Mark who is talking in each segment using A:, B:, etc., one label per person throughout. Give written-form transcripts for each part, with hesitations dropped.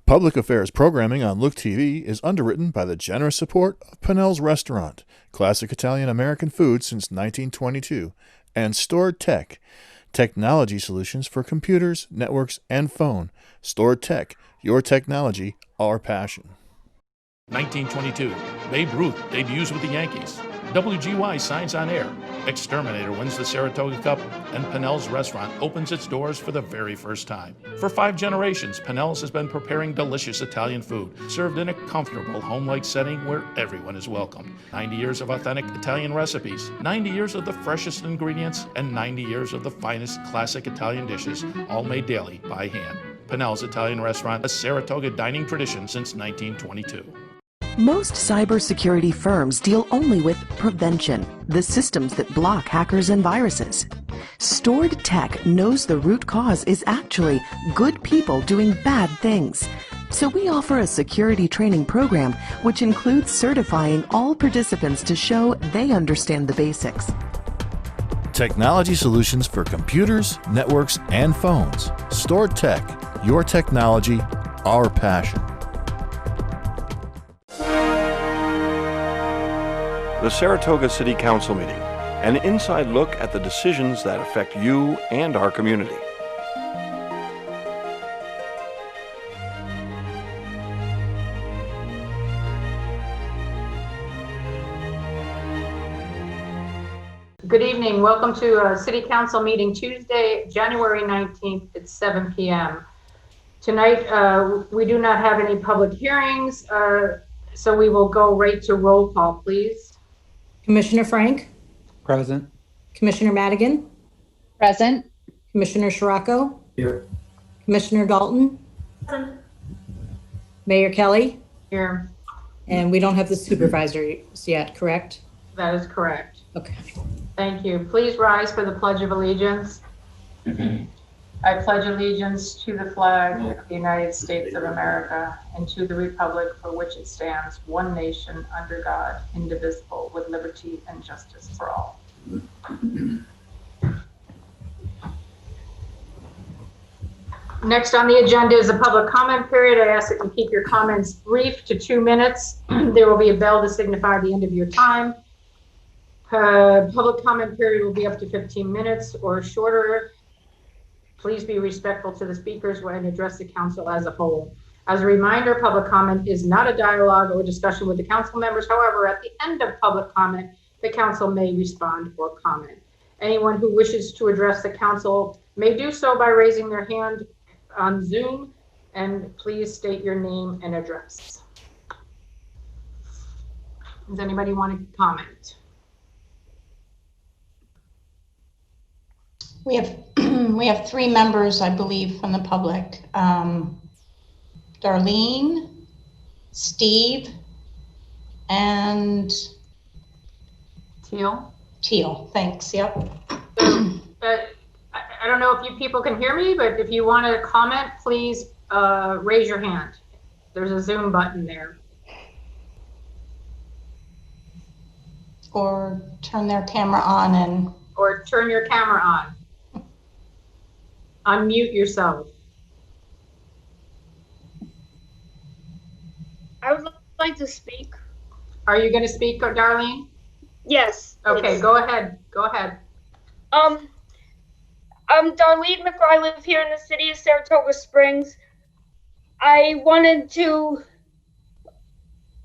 A: Public affairs programming on Look TV is underwritten by the generous support of Pinnell's Restaurant, classic Italian American food since 1922, and Stored Tech, technology solutions for computers, networks, and phone. Stored Tech, your technology, our passion.
B: 1922, Babe Ruth debuts with the Yankees. WGY signs on air. Exterminator wins the Saratoga Cup, and Pinnell's Restaurant opens its doors for the very first time. For 5 generations, Pinnell's has been preparing delicious Italian food, served in a comfortable, home-like setting where everyone is welcome. 90 years of authentic Italian recipes, 90 years of the freshest ingredients, and 90 years of the finest classic Italian dishes, all made daily by hand. Pinnell's Italian Restaurant, a Saratoga dining tradition since 1922.
C: Most cybersecurity firms deal only with prevention, the systems that block hackers and viruses. Stored Tech knows the root cause is actually good people doing bad things. So we offer a security training program which includes certifying all participants to show they understand the basics.
A: Technology solutions for computers, networks, and phones. Stored Tech, your technology, our passion.
D: The Saratoga City Council meeting, an inside look at the decisions that affect you and our community.
E: Good evening. Welcome to City Council meeting Tuesday, January 19th at 7 p.m. Tonight, we do not have any public hearings, so we will go right to roll call, please.
F: Commissioner Frank?
G: Present.
F: Commissioner Madigan?
H: Present.
F: Commissioner Scirocco?
G: Here.
F: Commissioner Dalton?
E: Present.
F: Mayor Kelly?
E: Here.
F: And we don't have the supervisors yet, correct?
E: That is correct.
F: Okay.
E: Thank you. Please rise for the Pledge of Allegiance. I pledge allegiance to the flag of the United States of America and to the republic for which it stands, one nation, under God, indivisible, with liberty and justice for all. Next on the agenda is a public comment period. I ask that you keep your comments brief to 2 minutes. There will be a bell to signify the end of your time. Public comment period will be up to 15 minutes or shorter. Please be respectful to the speakers when address the council as a whole. As a reminder, public comment is not a dialogue or discussion with the council members. However, at the end of public comment, the council may respond or comment. Anyone who wishes to address the council may do so by raising their hand on Zoom, and please state your name and address. Does anybody want to comment?
H: We have 3 members, I believe, from the public. Darlene, Steve, and Teal. Thanks. Yep.
E: I don't know if you people can hear me, but if you want to comment, please raise your hand. There's a Zoom button there.
H: Or turn their camera on
E: Or turn your camera on. Unmute yourself.
I: I would like to speak.
E: Are you going to speak, Darlene?
I: Yes.
E: Okay, go ahead.
I: I'm Darlene McGraw. I live here in the city of Saratoga Springs. I wanted to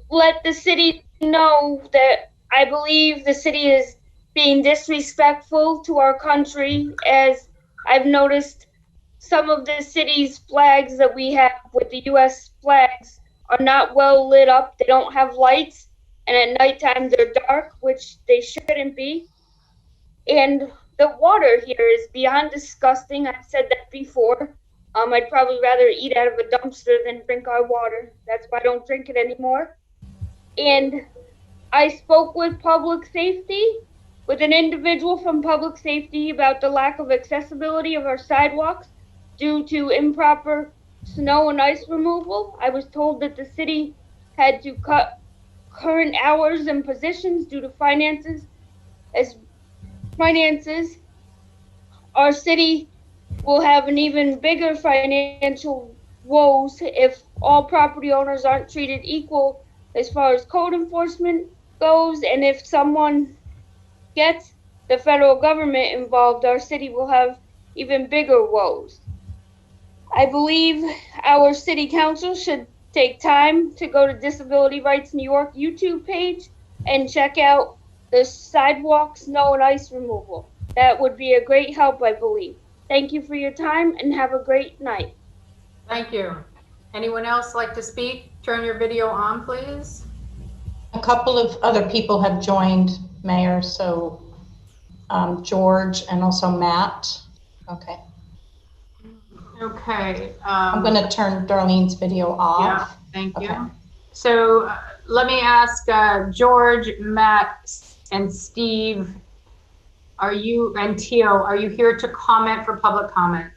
I: let the city know that I believe the city is being disrespectful to our country, as I've noticed some of the city's flags that we have with the U.S. flags are not well lit up. They don't have lights, and at nighttime they're dark, which they shouldn't be. And the water here is beyond disgusting. I've said that before. I'd probably rather eat out of a dumpster than drink our water. That's why I don't drink it anymore. And I spoke with public safety, with an individual from public safety, about the lack of accessibility of our sidewalks due to improper snow and ice removal. I was told that the city had to cut current hours and positions due to finances. Our city will have an even bigger financial woes if all property owners aren't treated equal as far as code enforcement goes, and if someone gets the federal government involved, our city will have even bigger woes. I believe our city council should take time to go to Disability Rights New York YouTube page and check out the sidewalk snow and ice removal. That would be a great help, I believe. Thank you for your time and have a great night.
E: Thank you. Anyone else like to speak? Turn your video on, please.
H: A couple of other people have joined, Mayor, so George and also Matt. Okay.
E: Okay.
H: I'm going to turn Darlene's video off.
E: Yeah, thank you.
H: Okay.
E: So let me ask George, Matt, and Steve, and Teal, are you here to comment for public comment?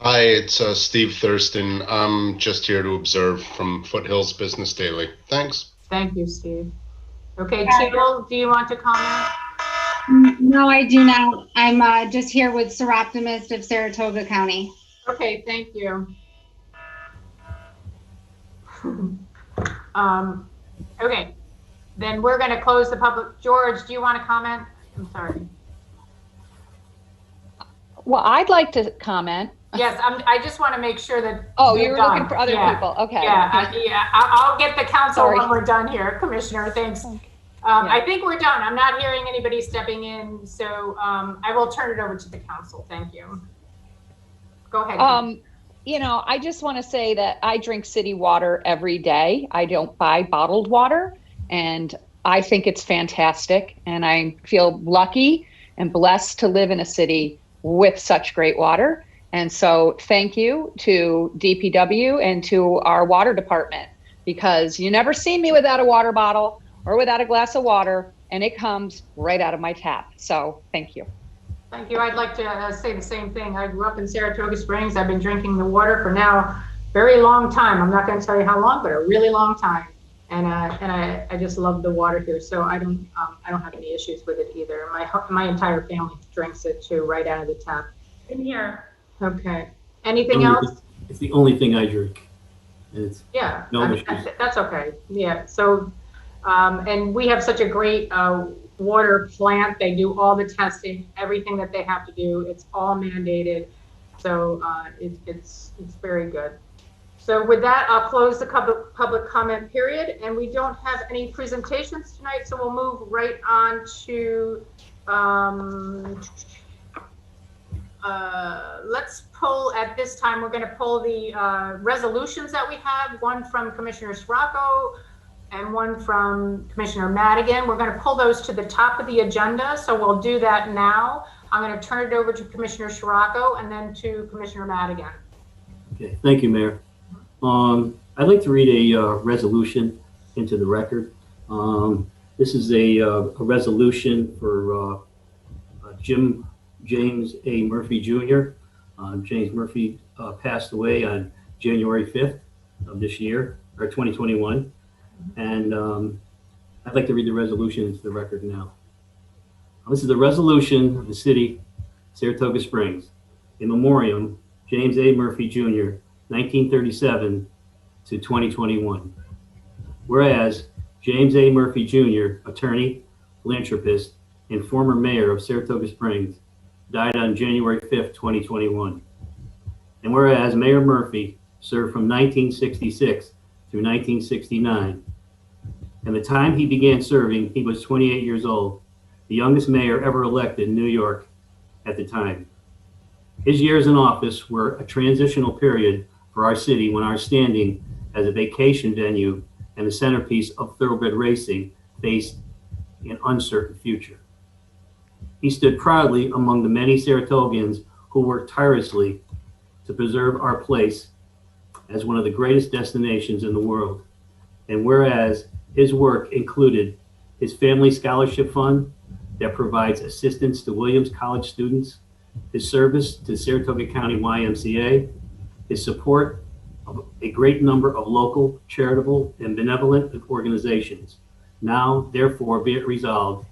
G: Hi, it's Steve Thurston. I'm just here to observe from Foothills Business Daily. Thanks.
E: Thank you, Steve. Okay, Teal, do you want to comment?
J: No, I do not. I'm just here with Seroptimist of Saratoga County.
E: Okay, thank you. Okay, then we're going to close the public. George, do you want to comment? I'm sorry.
K: Well, I'd like to comment.
E: Yes, I just want to make sure that.
K: Oh, you're looking for other people. Okay.
E: Yeah, I'll get the council
K: Sorry.
E: when we're done here, Commissioner. Thanks. I think we're done. I'm not hearing anybody stepping in, so I will turn it over to the council. Thank you. Go ahead.
K: You know, I just want to say that I drink city water every day. I don't buy bottled water, and I think it's fantastic. And I feel lucky and blessed to live in a city with such great water. And so thank you to DPW and to our water department, because you never see me without a water bottle or without a glass of water, and it comes right out of my tap. So thank you.
E: Thank you. I'd like to say the same thing. I grew up in Saratoga Springs. I've been drinking the water for now a very long time. I'm not going to tell you how long, but a really long time. And I just love the water here. So I don't have any issues with it either. My entire family drinks it too, right out of the tap. In here. Okay. Anything else?
L: It's the only thing I drink. It's
E: yeah.
L: No issues.
E: That's okay. Yeah. So, and we have such a great water plant. They do all the testing, everything that they have to do. It's all mandated. So it's very good. So with that, I'll close the public comment period, and we don't have any presentations tonight. So we'll move right on to, let's pull at this time, we're going to pull the resolutions that we have, one from Commissioner Scirocco and one from Commissioner Madigan. We're going to pull those to the top of the agenda, so we'll do that now. I'm going to turn it over to Commissioner Scirocco and then to Commissioner Madigan.
L: Okay, thank you, Mayor. I'd like to read a resolution into the record. This is a resolution for James A. Murphy Jr. James Murphy passed away on January 5th of this year, or 2021. And I'd like to read the resolution into the record now. This is the resolution of the city, Saratoga Springs, in memoriam, James A. Murphy Jr., 1937 to 2021. Whereas James A. Murphy Jr., attorney, philanthropist, and former mayor of Saratoga Springs, died on January 5th, 2021. And whereas Mayor Murphy served from 1966 through 1969, and the time he began serving, he was 28 years old, the youngest mayor ever elected in New York at the time. His years in office were a transitional period for our city when our standing as a vacation venue and the centerpiece of thoroughbred racing faced an uncertain future. He stood proudly among the many Saratogans who worked tirelessly to preserve our place as one of the greatest destinations in the world. And whereas his work included his family scholarship fund that provides assistance to Williams College students, his service to Saratoga County YMCA, his support of a great number of local, charitable, and benevolent organizations. Now, therefore, be it resolved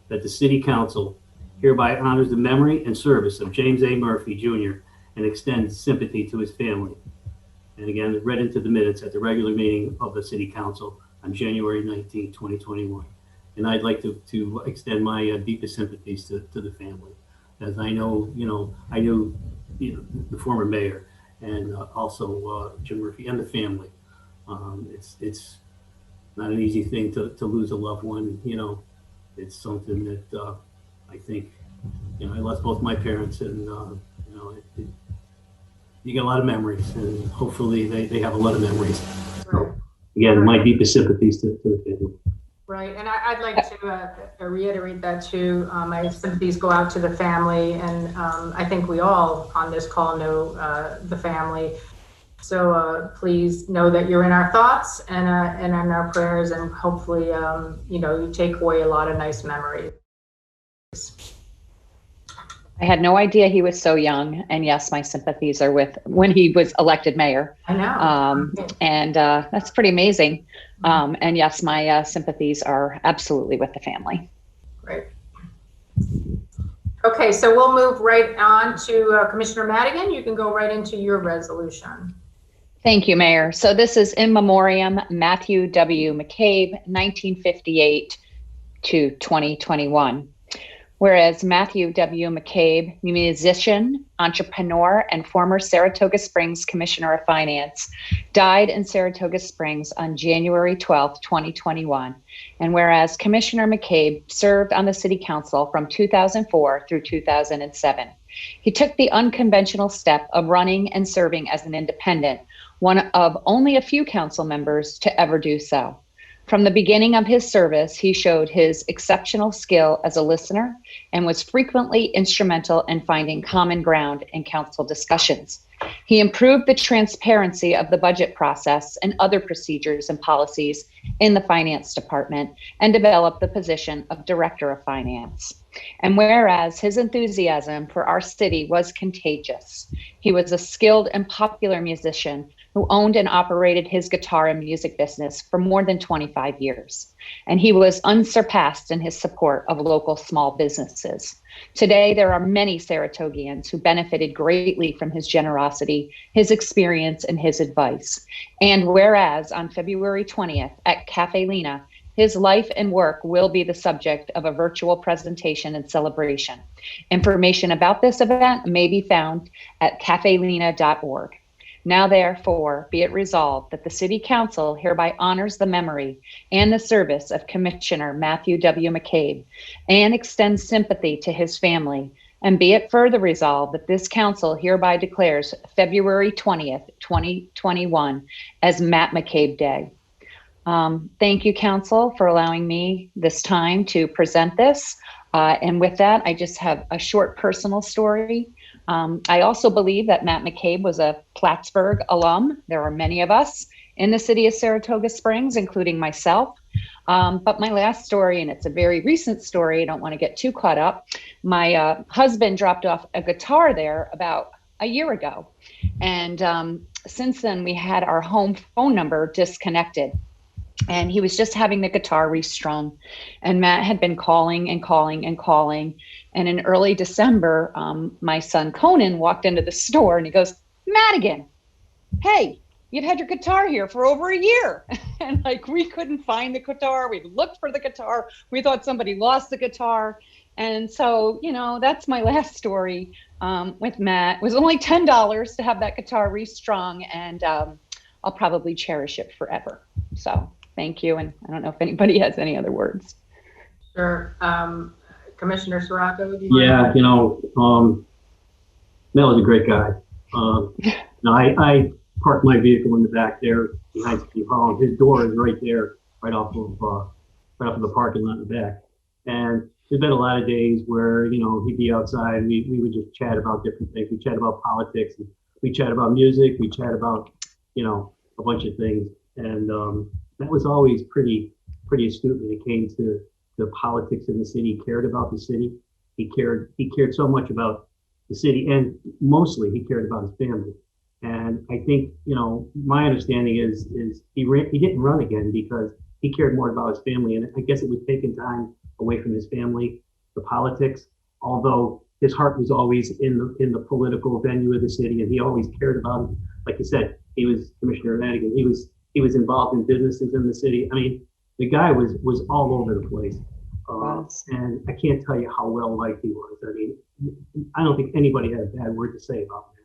L: that the City Council hereby honors the memory and service of James A. Murphy Jr. and extends sympathy to his family. and again, read into the minutes at the regular meeting of the City Council on January 19, 2021. And I'd like to extend my deepest sympathies to the family, as I know, I knew, the former mayor, and also Jim Murphy and the family. It's not an easy thing to lose a loved one. It's something that I think, I lost both my parents, and you get a lot of memories, and hopefully they have a lot of memories. So again, my deepest sympathies to the family.
E: Right, and I'd like to reiterate that too. My sympathies go out to the family, and I think we all on this call know the family. So please know that you're in our thoughts and in our prayers, and hopefully, you take away a lot of nice memories.
K: I had no idea he was so young, and yes, my sympathies are with when he was elected mayor.
E: I know.
K: And that's pretty amazing. And yes, my sympathies are absolutely with the family.
E: Great. Okay, so we'll move right on to Commissioner Madigan. You can go right into your resolution.
K: Thank you, Mayor. So this is in memoriam Matthew W. McCabe, 1958 to 2021. Whereas Matthew W. McCabe, musician, entrepreneur, and former Saratoga Springs Commissioner of Finance, died in Saratoga Springs on January 12, 2021. And whereas Commissioner McCabe served on the City Council from 2004 through 2007, he took the unconventional step of running and serving as an independent, one of only a few council members to ever do so. From the beginning of his service, he showed his exceptional skill as a listener and was frequently instrumental in finding common ground in council discussions. He improved the transparency of the budget process and other procedures and policies in the finance department and developed the position of director of finance. And whereas his enthusiasm for our city was contagious, he was a skilled and popular musician who owned and operated his guitar and music business for more than 25 years. And he was unsurpassed in his support of local small businesses. Today, there are many Saratogians who benefited greatly from his generosity, his experience, and his advice. And whereas on February 20th at Cafe Lena, his life and work will be the subject of a virtual presentation and celebration. Information about this event may be found at cafelena.org. Now, therefore, be it resolved that the City Council hereby honors the memory and the service of Commissioner Matthew W. McCabe and extends sympathy to his family. And be it further resolved that this council hereby declares February 20th, 2021 as Matt McCabe Day. Thank you, Council, for allowing me this time to present this. And with that, I just have a short personal story. I also believe that Matt McCabe was a Plattsburgh alum. There are many of us in the city of Saratoga Springs, including myself. But my last story, and it's a very recent story, I don't want to get too caught up. My husband dropped off a guitar there about a year ago. And since then, we had our home phone number disconnected. And he was just having the guitar restrung. And Matt had been calling and calling and calling. And in early December, my son Conan walked into the store and he goes, "Madigan, hey, you've had your guitar here for over a year." And we couldn't find the guitar. We looked for the guitar. We thought somebody lost the guitar. And so, that's my last story with Matt. It was only $10 to have that guitar restrung, and I'll probably cherish it forever. So thank you. And I don't know if anybody has any other words.
E: Sure. Commissioner Saratoga?
L: Matt was a great guy. I parked my vehicle in the back there behind City Hall. His door is right there, right off of the parking lot in the back. And there's been a lot of days where, he'd be outside and we would just chat about different things. We chat about politics, and we chat about music, we chat about, a bunch of things. And that was always pretty astute when it came to the politics in the city. He cared about the city. He cared so much about the city, and mostly he cared about his family. And I think, my understanding is he didn't run again because he cared more about his family. And I guess it was taking time away from his family, the politics, although his heart was always in the political venue of the city, and he always cared about it. Like you said, he was Commissioner Madigan. He was involved in businesses in the city. I mean, the guy was all over the place. And I can't tell you how well liked he was. I mean, I don't think anybody had a bad word to say about that.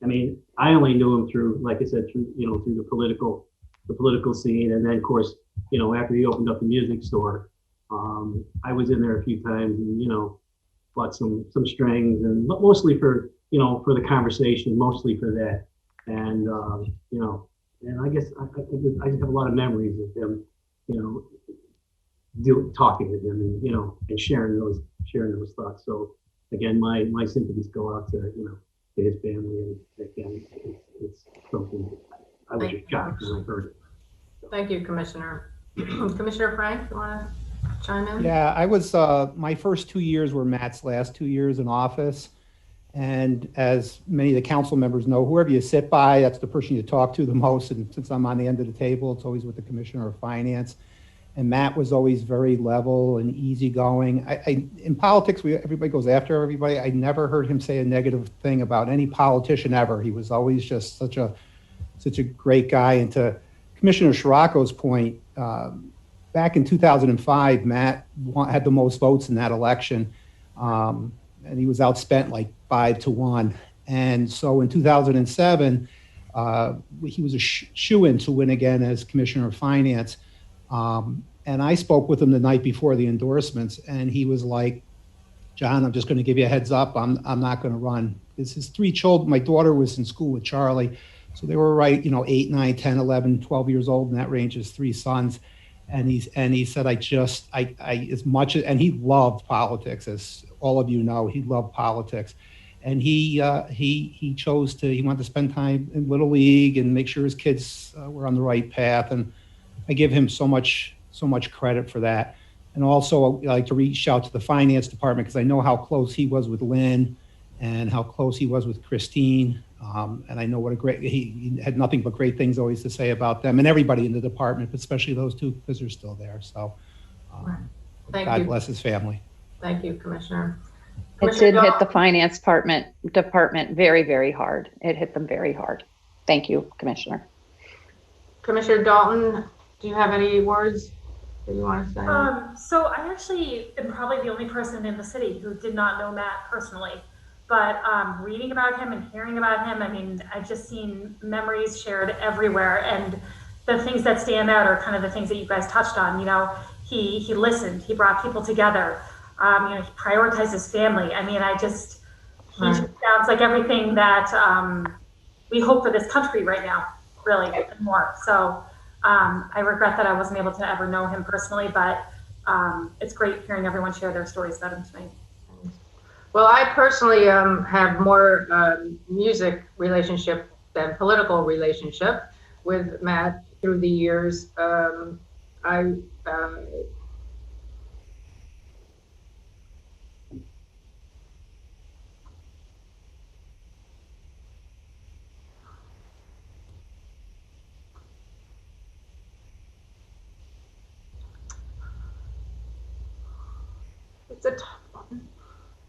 L: I mean, I only knew him through, like I said, through the political scene, and then of course, after he opened up the music store, I was in there a few times, and bought some strings, and mostly for for the conversation, mostly for that, and and I guess I just have a lot of memories of him, talking with him, and sharing those thoughts. So again, my sympathies go out to to his family, and again, it's something I was just shocked when I heard it.
E: Thank you, Commissioner. Commissioner Frank, you want to chime in?
M: Yeah, I was, my first 2 years were Matt's last 2 years in office. And as many of the council members know, whoever you sit by, that's the person you talk to the most. And since I'm on the end of the table, it's always with the Commissioner of Finance. And Matt was always very level and easygoing. In politics, everybody goes after everybody. I never heard him say a negative thing about any politician ever. He was always just such a great guy. And to Commissioner Scirocco's point, back in 2005, Matt had the most votes in that election, and he was outspent like 5-1. And so in 2007, he was a shoo-in to win again as Commissioner of Finance. And I spoke with him the night before the endorsements, and he was like, "John, I'm just going to give you a heads up. I'm not going to run." It's his 3 children. My daughter was in school with Charlie. So they were 8, 9, 10, 11, 12 years old in that range, his 3 sons. And he said, as much as, and he loved politics, as all of you know, he loved politics. And he wanted to spend time in Little League and make sure his kids were on the right path. And I give him so much credit for that. And also I like to reach out to the finance department, because I know how close he was with Lynn and how close he was with Christine. And I know what he had nothing but great things always to say about them and everybody in the department, but especially those 2, because they're still there. So God bless his family.
E: Thank you, Commissioner.
K: It did hit the finance department very, very hard. It hit them very hard. Thank you, Commissioner.
E: Commissioner Dalton, do you have any words that you want to say?
N: So I actually am probably the only person in the city who did not know Matt personally. But reading about him and hearing about him, I mean, I've just seen memories shared everywhere. And the things that stand out are kind of the things that you guys touched on. He listened, he brought people together. He prioritized his family. I mean, he just sounds like everything that we hope for this country right now, really, and more. So I regret that I wasn't able to ever know him personally, but it's great hearing everyone share their stories about him tonight.
E: Well, I personally have more music relationship than political relationship with Matt through the years.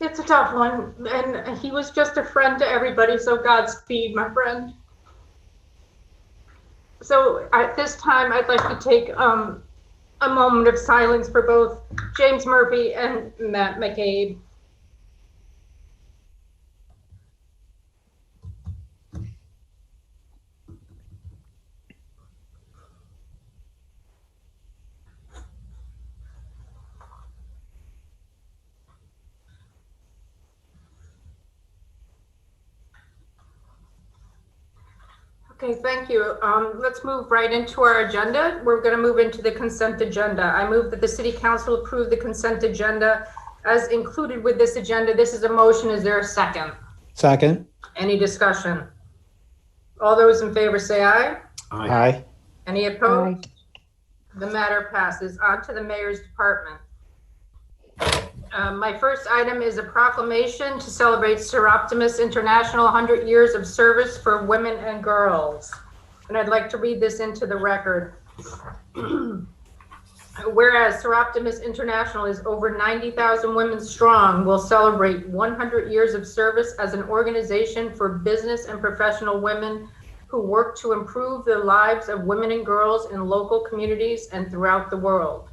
E: It's a tough one, and he was just a friend to everybody, so Godspeed, my friend. So at this time, I'd like to take a moment of silence for both James Murphy and Matt McCabe. Okay, thank you. Let's move right into our agenda. We're going to move into the consent agenda. I move that the City Council approve the consent agenda as included with this agenda. This is a motion. Is there a second?
M: Second.
E: Any discussion? All those in favor say aye.
M: Aye.
E: Any opposed? Aye. The matter passes. On to the Mayor's Department. My first item is a proclamation to celebrate Seroptimus International 100 years of service for women and girls. And I'd like to read this into the record. Whereas Seroptimus International is over 90,000 women strong, will celebrate 100 years of service as an organization for business and professional women who work to improve the lives of women and girls in local communities and throughout the world.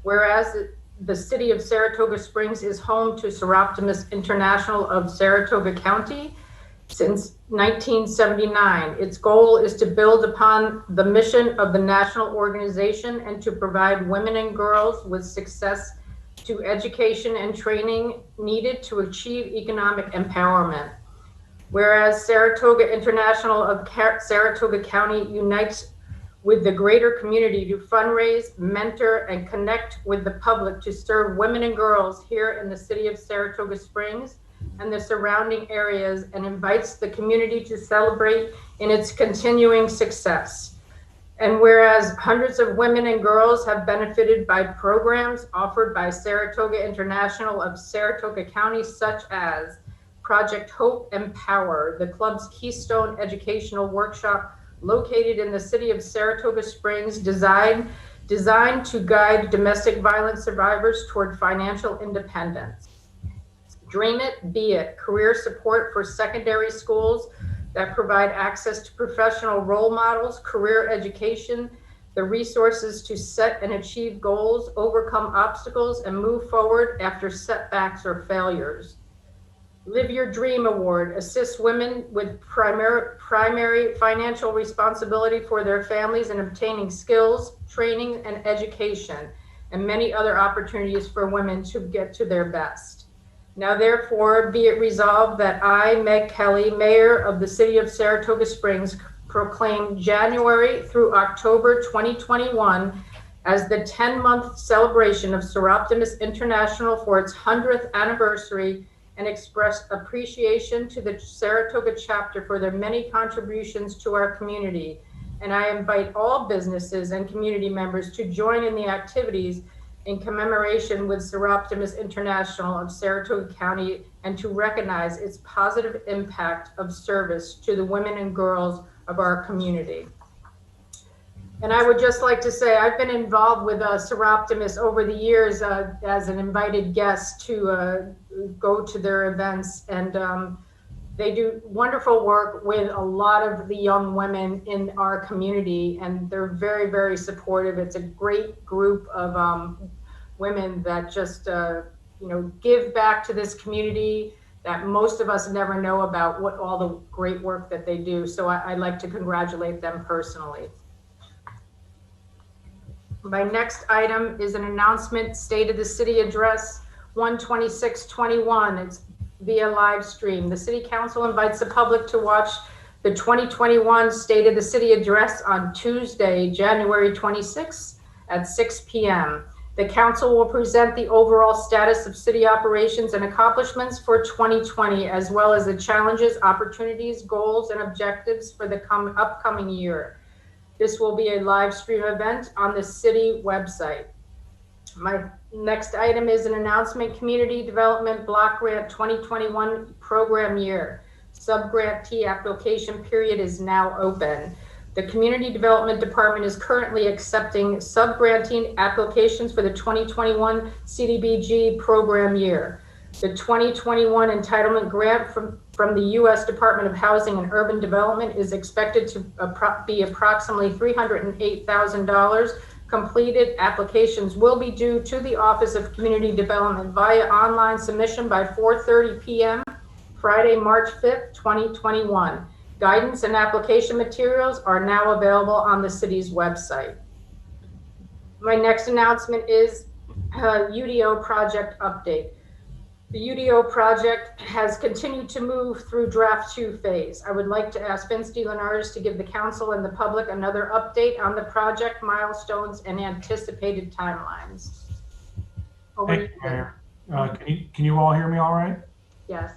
E: Whereas the city of Saratoga Springs is home to Seroptimus International of Saratoga County since 1979. Its goal is to build upon the mission of the national organization and to provide women and girls with success to education and training needed to achieve economic empowerment. Whereas Saratoga International of Saratoga County unites with the greater community to fundraise, mentor, and connect with the public to serve women and girls here in the city of Saratoga Springs and the surrounding areas, and invites the community to celebrate in its continuing success. And whereas hundreds of women and girls have benefited by programs offered by Saratoga International of Saratoga County, such as Project Hope and Power, the club's keystone educational workshop located in the city of Saratoga Springs, designed to guide domestic violence survivors toward financial independence. Dream It, Be It, career support for secondary schools that provide access to professional role models, career education, the resources to set and achieve goals, overcome obstacles, and move forward after setbacks or failures. Live Your Dream Award assists women with primary financial responsibility for their families in obtaining skills, training, and education, and many other opportunities for women to get to their best. Now therefore be it resolved that I, Meg Kelly, Mayor of the City of Saratoga Springs, proclaim January through October 2021 as the 10-month celebration of Seroptimus International for its 100th anniversary, and express appreciation to the Saratoga chapter for their many contributions to our community. And I invite all businesses and community members to join in the activities in commemoration with Seroptimus International of Saratoga County, and to recognize its positive impact of service to the women and girls of our community. And I would just like to say, I've been involved with Seroptimus over the years as an invited guest to go to their events, and they do wonderful work with a lot of the young women in our community, and they're very, very supportive. It's a great group of women that just give back to this community that most of us never know about, what all the great work that they do. So I'd like to congratulate them personally. My next item is an announcement, State of the City Address 12621. It's via live stream. The City Council invites the public to watch the 2021 State of the City Address on Tuesday, January 26th at 6 p.m. The Council will present the overall status of city operations and accomplishments for 2020, as well as the challenges, opportunities, goals, and objectives for the upcoming year. This will be a live stream event on the city website. My next item is an announcement, Community Development Block Grant 2021 program year. Sub-grantee application period is now open. The Community Development Department is currently accepting sub-granting applications for the 2021 CDBG program year. The 2021 entitlement grant from the U.S. Department of Housing and Urban Development is expected to be approximately $308,000. Completed applications will be due to the Office of Community Development via online submission by 4:30 p.m. Friday, March 5th, 2021. Guidance and application materials are now available on the city's website. My next announcement is UDO project update. The UDO project has continued to move through draft 2 phase. I would like to ask Vince DeLeonardis to give the council and the public another update on the project milestones and anticipated timelines. Over
O: Thank you, Mayor. Can you all hear me all right?
E: Yes.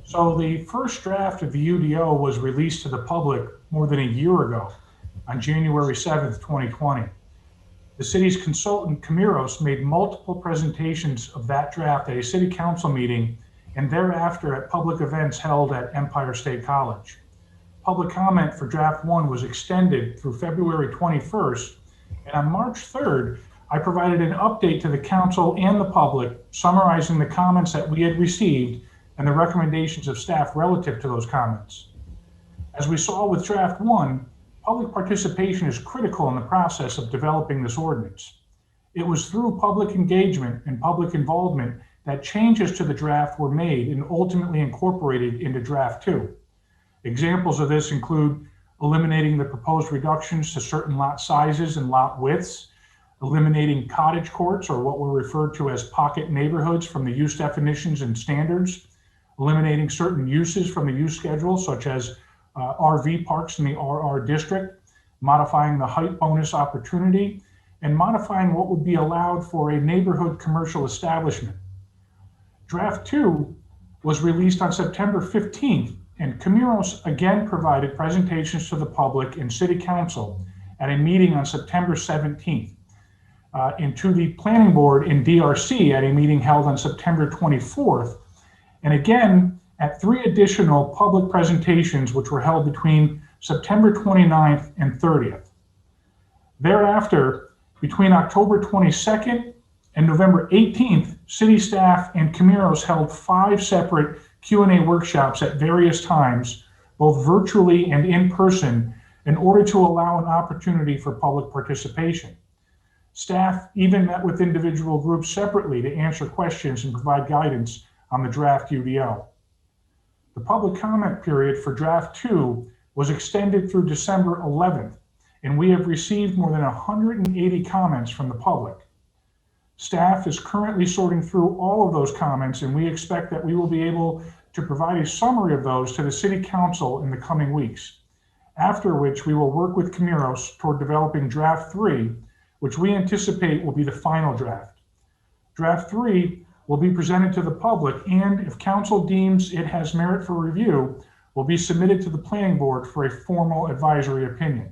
O: So the first draft of the UDO was released to the public more than a year ago on January 7th, 2020. The city's consultant, Camiros, made multiple presentations of that draft at a city council meeting and thereafter at public events held at Empire State College. Public comment for draft 1 was extended through February 21st, and on March 3rd, I provided an update to the council and the public summarizing the comments that we had received and the recommendations of staff relative to those comments. As we saw with draft 1, public participation is critical in the process of developing this ordinance. It was through public engagement and public involvement that changes to the draft were made and ultimately incorporated into draft 2. Examples of this include eliminating the proposed reductions to certain lot sizes and lot widths, eliminating cottage courts, or what were referred to as pocket neighborhoods, from the use definitions and standards, eliminating certain uses from the use schedule, such as RV parks in the RR district, modifying the height bonus opportunity, and modifying what would be allowed for a neighborhood commercial establishment. Draft 2 was released on September 15th, and Camiros again provided presentations to the public and City Council at a meeting on September 17th, and to the Planning Board in DRC at a meeting held on September 24th, and again at 3 additional public presentations which were held between September 29th and 30th. Thereafter, between October 22nd and November 18th, City staff and Camiros held 5 separate Q&A workshops at various times, both virtually and in person, in order to allow an opportunity for public participation. Staff even met with individual groups separately to answer questions and provide guidance on the draft UDO. The public comment period for draft 2 was extended through December 11th, and we have received more than 180 comments from the public. Staff is currently sorting through all of those comments, and we expect that we will be able to provide a summary of those to the City Council in the coming weeks, after which we will work with Camiros toward developing draft 3, which we anticipate will be the final draft. Draft 3 will be presented to the public, and if council deems it has merit for review, will be submitted to the Planning Board for a formal advisory opinion.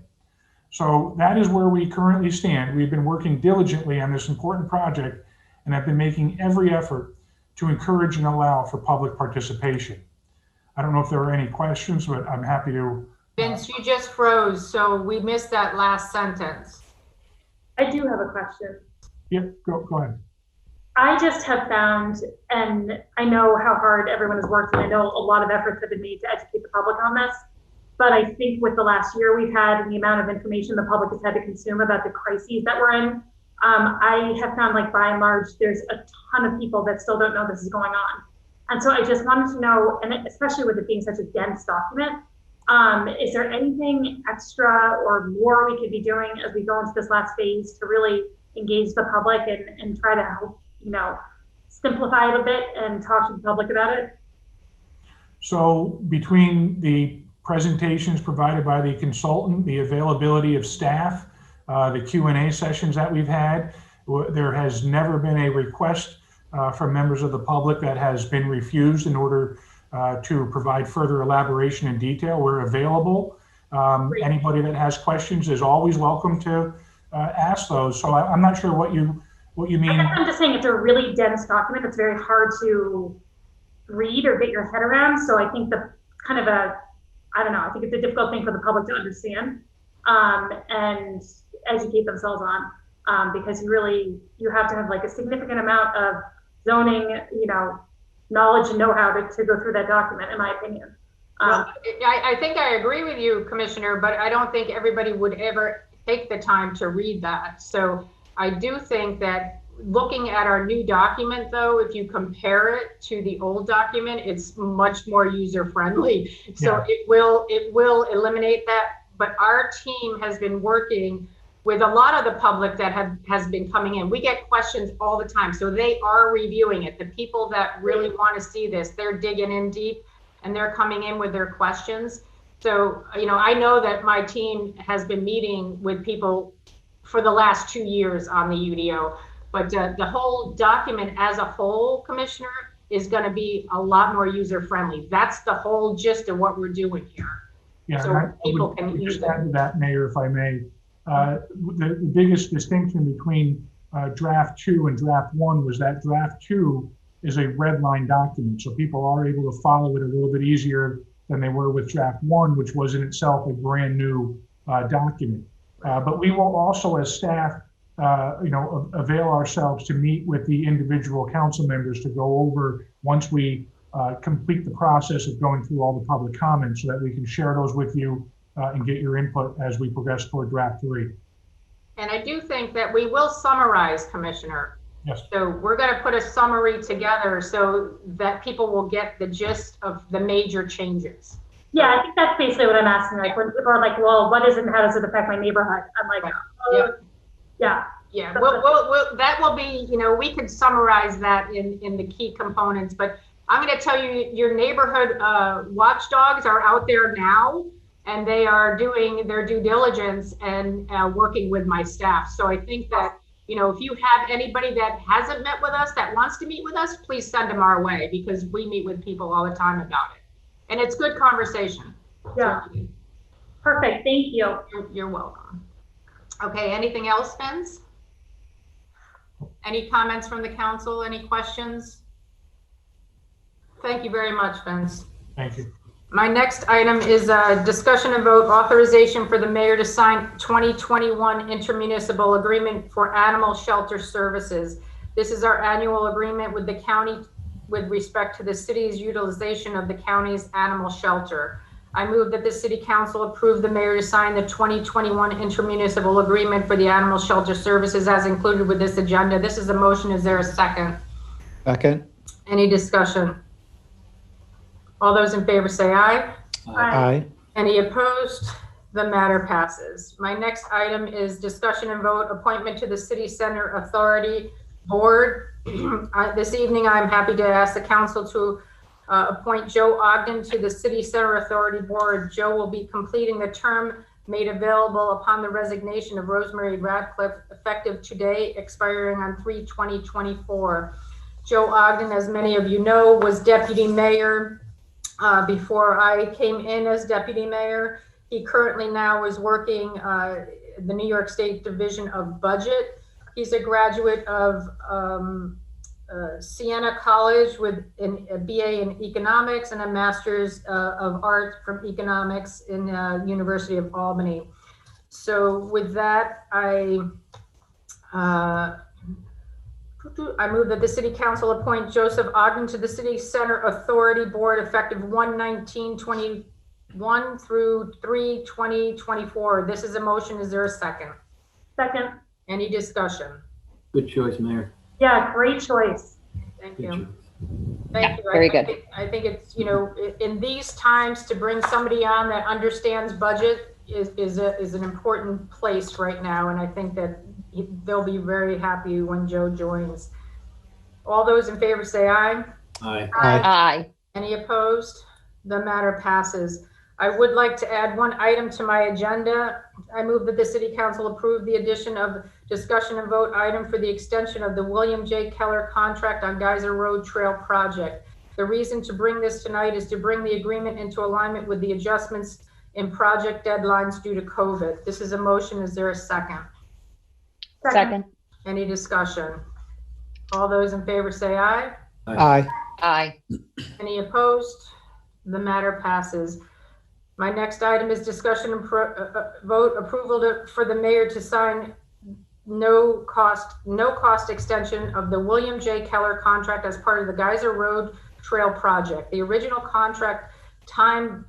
O: So that is where we currently stand. We've been working diligently on this important project and have been making every effort to encourage and allow for public participation. I don't know if there are any questions, but I'm happy to.
E: Vince, you just froze, so we missed that last sentence.
N: I do have a question.
O: Yep, go ahead.
N: I just have found, and I know how hard everyone has worked, and I know a lot of efforts have been made to educate the public on this, but I think with the last year we've had and the amount of information the public has had to consume about the crises that we're in, I have found, like, by and large, there's a ton of people that still don't know this is going on. And so I just wanted to know, and especially with it being such a dense document, is there anything extra or more we could be doing as we go into this last phase to really engage the public and try to help, simplify it a bit and talk to the public about it?
O: So between the presentations provided by the consultant, the availability of staff, the Q&A sessions that we've had, there has never been a request from members of the public that has been refused in order to provide further elaboration and detail. We're available. Anybody that has questions is always welcome to ask those. So I'm not sure what you mean.
N: I'm just saying it's a really dense document. It's very hard to read or get your head around. So I think I think it's a difficult thing for the public to understand and educate themselves on, because you have to have, like, a significant amount of zoning, knowledge and know-how to go through that document, in my opinion.
E: I think I agree with you, Commissioner, but I don't think everybody would ever take the time to read that. So I do think that looking at our new document, though, if you compare it to the old document, it's much more user-friendly. So it will eliminate that. But our team has been working with a lot of the public that has been coming in. We get questions all the time, so they are reviewing it. The people that really want to see this, they're digging in deep and they're coming in with their questions. So, I know that my team has been meeting with people for the last 2 years on the UDO, but the whole document as a whole, Commissioner, is going to be a lot more user-friendly. That's the whole gist of what we're doing here.
O: Yeah,
E: so people can use
O: just add to that, Mayor, if I may. The biggest distinction between draft 2 and draft 1 was that draft 2 is a red line document, so people are able to follow it a little bit easier than they were with draft 1, which was in itself a brand new document. But we will also, as staff, avail ourselves to meet with the individual council members to go over, once we complete the process of going through all the public comments so that we can share those with you and get your input as we progress toward draft 3.
E: And I do think that we will summarize, Commissioner.
O: Yes.
E: So we're going to put a summary together so that people will get the gist of the major changes.
N: Yeah, I think that's basically what I'm asking. Like when people are like, well, what is it and how does it affect my neighborhood? I'm like, oh, yeah.
E: Yeah, that will be, you know, we could summarize that in the key components, but I'm going to tell you, your neighborhood watchdogs are out there now, and they are doing their due diligence and working with my staff. So I think that, you know, if you have anybody that hasn't met with us, that wants to meet with us, please send them our way, because we meet with people all the time about it. And it's good conversation.
N: Yeah. Perfect. Thank you.
E: You're welcome. Okay, anything else, Vince? Any comments from the council? Any questions? Thank you very much, Vince.
O: Thank you.
E: My next item is a discussion and vote authorization for the mayor to sign 2021 intermunicipal agreement for animal shelter services. This is our annual agreement with the county with respect to the city's utilization of the county's animal shelter. I move that the city council approve the mayor to sign the 2021 intermunicipal agreement for the animal shelter services as included with this agenda. This is a motion. Is there a second?
M: Second.
E: Any discussion? All those in favor say aye.
M: Aye.
E: Any opposed? The matter passes. My next item is discussion and vote appointment to the City Center Authority Board. This evening, I'm happy to ask the council to appoint Joe Ogden to the City Center Authority Board. Joe will be completing the term made available upon the resignation of Rosemary Radcliffe, effective today, expiring on 3/20/24. Joe Ogden, as many of you know, was deputy mayor before I came in as deputy mayor. He currently now is working the New York State Division of Budget. He's a graduate of Siena College with a BA in economics and a master's of art from economics in University of Albany. So with that, I move that the City Council appoint Joseph Ogden to the City Center Authority Board effective 1/19/21 through 3/20/24. This is a motion. Is there a second?
N: Second.
E: Any discussion?
L: Good choice, Mayor.
N: Yeah, great choice.
E: Thank
L: Good
E: you.
L: choice.
E: Thank you.
K: Very good.
E: I think it's, you know, in these times to bring somebody on that understands budget is an important place right now. And I think that they'll be very happy when Joe joins. All those in favor say aye.
L: Aye.
K: Aye.
E: Any opposed? The matter passes. I would like to add one item to my agenda. I move that the City Council approve the addition of discussion and vote item for the extension of the William J. Keller contract on Geyser Road Trail project. The reason to bring this tonight is to bring the agreement into alignment with the adjustments in project deadlines due to COVID. This is a motion. Is there a second?
K: Second.
E: Any discussion? All those in favor say aye.
M: Aye.
K: Aye.
E: Any opposed? The matter passes. My next item is discussion and vote approval for the mayor to sign no cost extension of the William J. Keller contract as part of the Geyser Road Trail project. The original contract time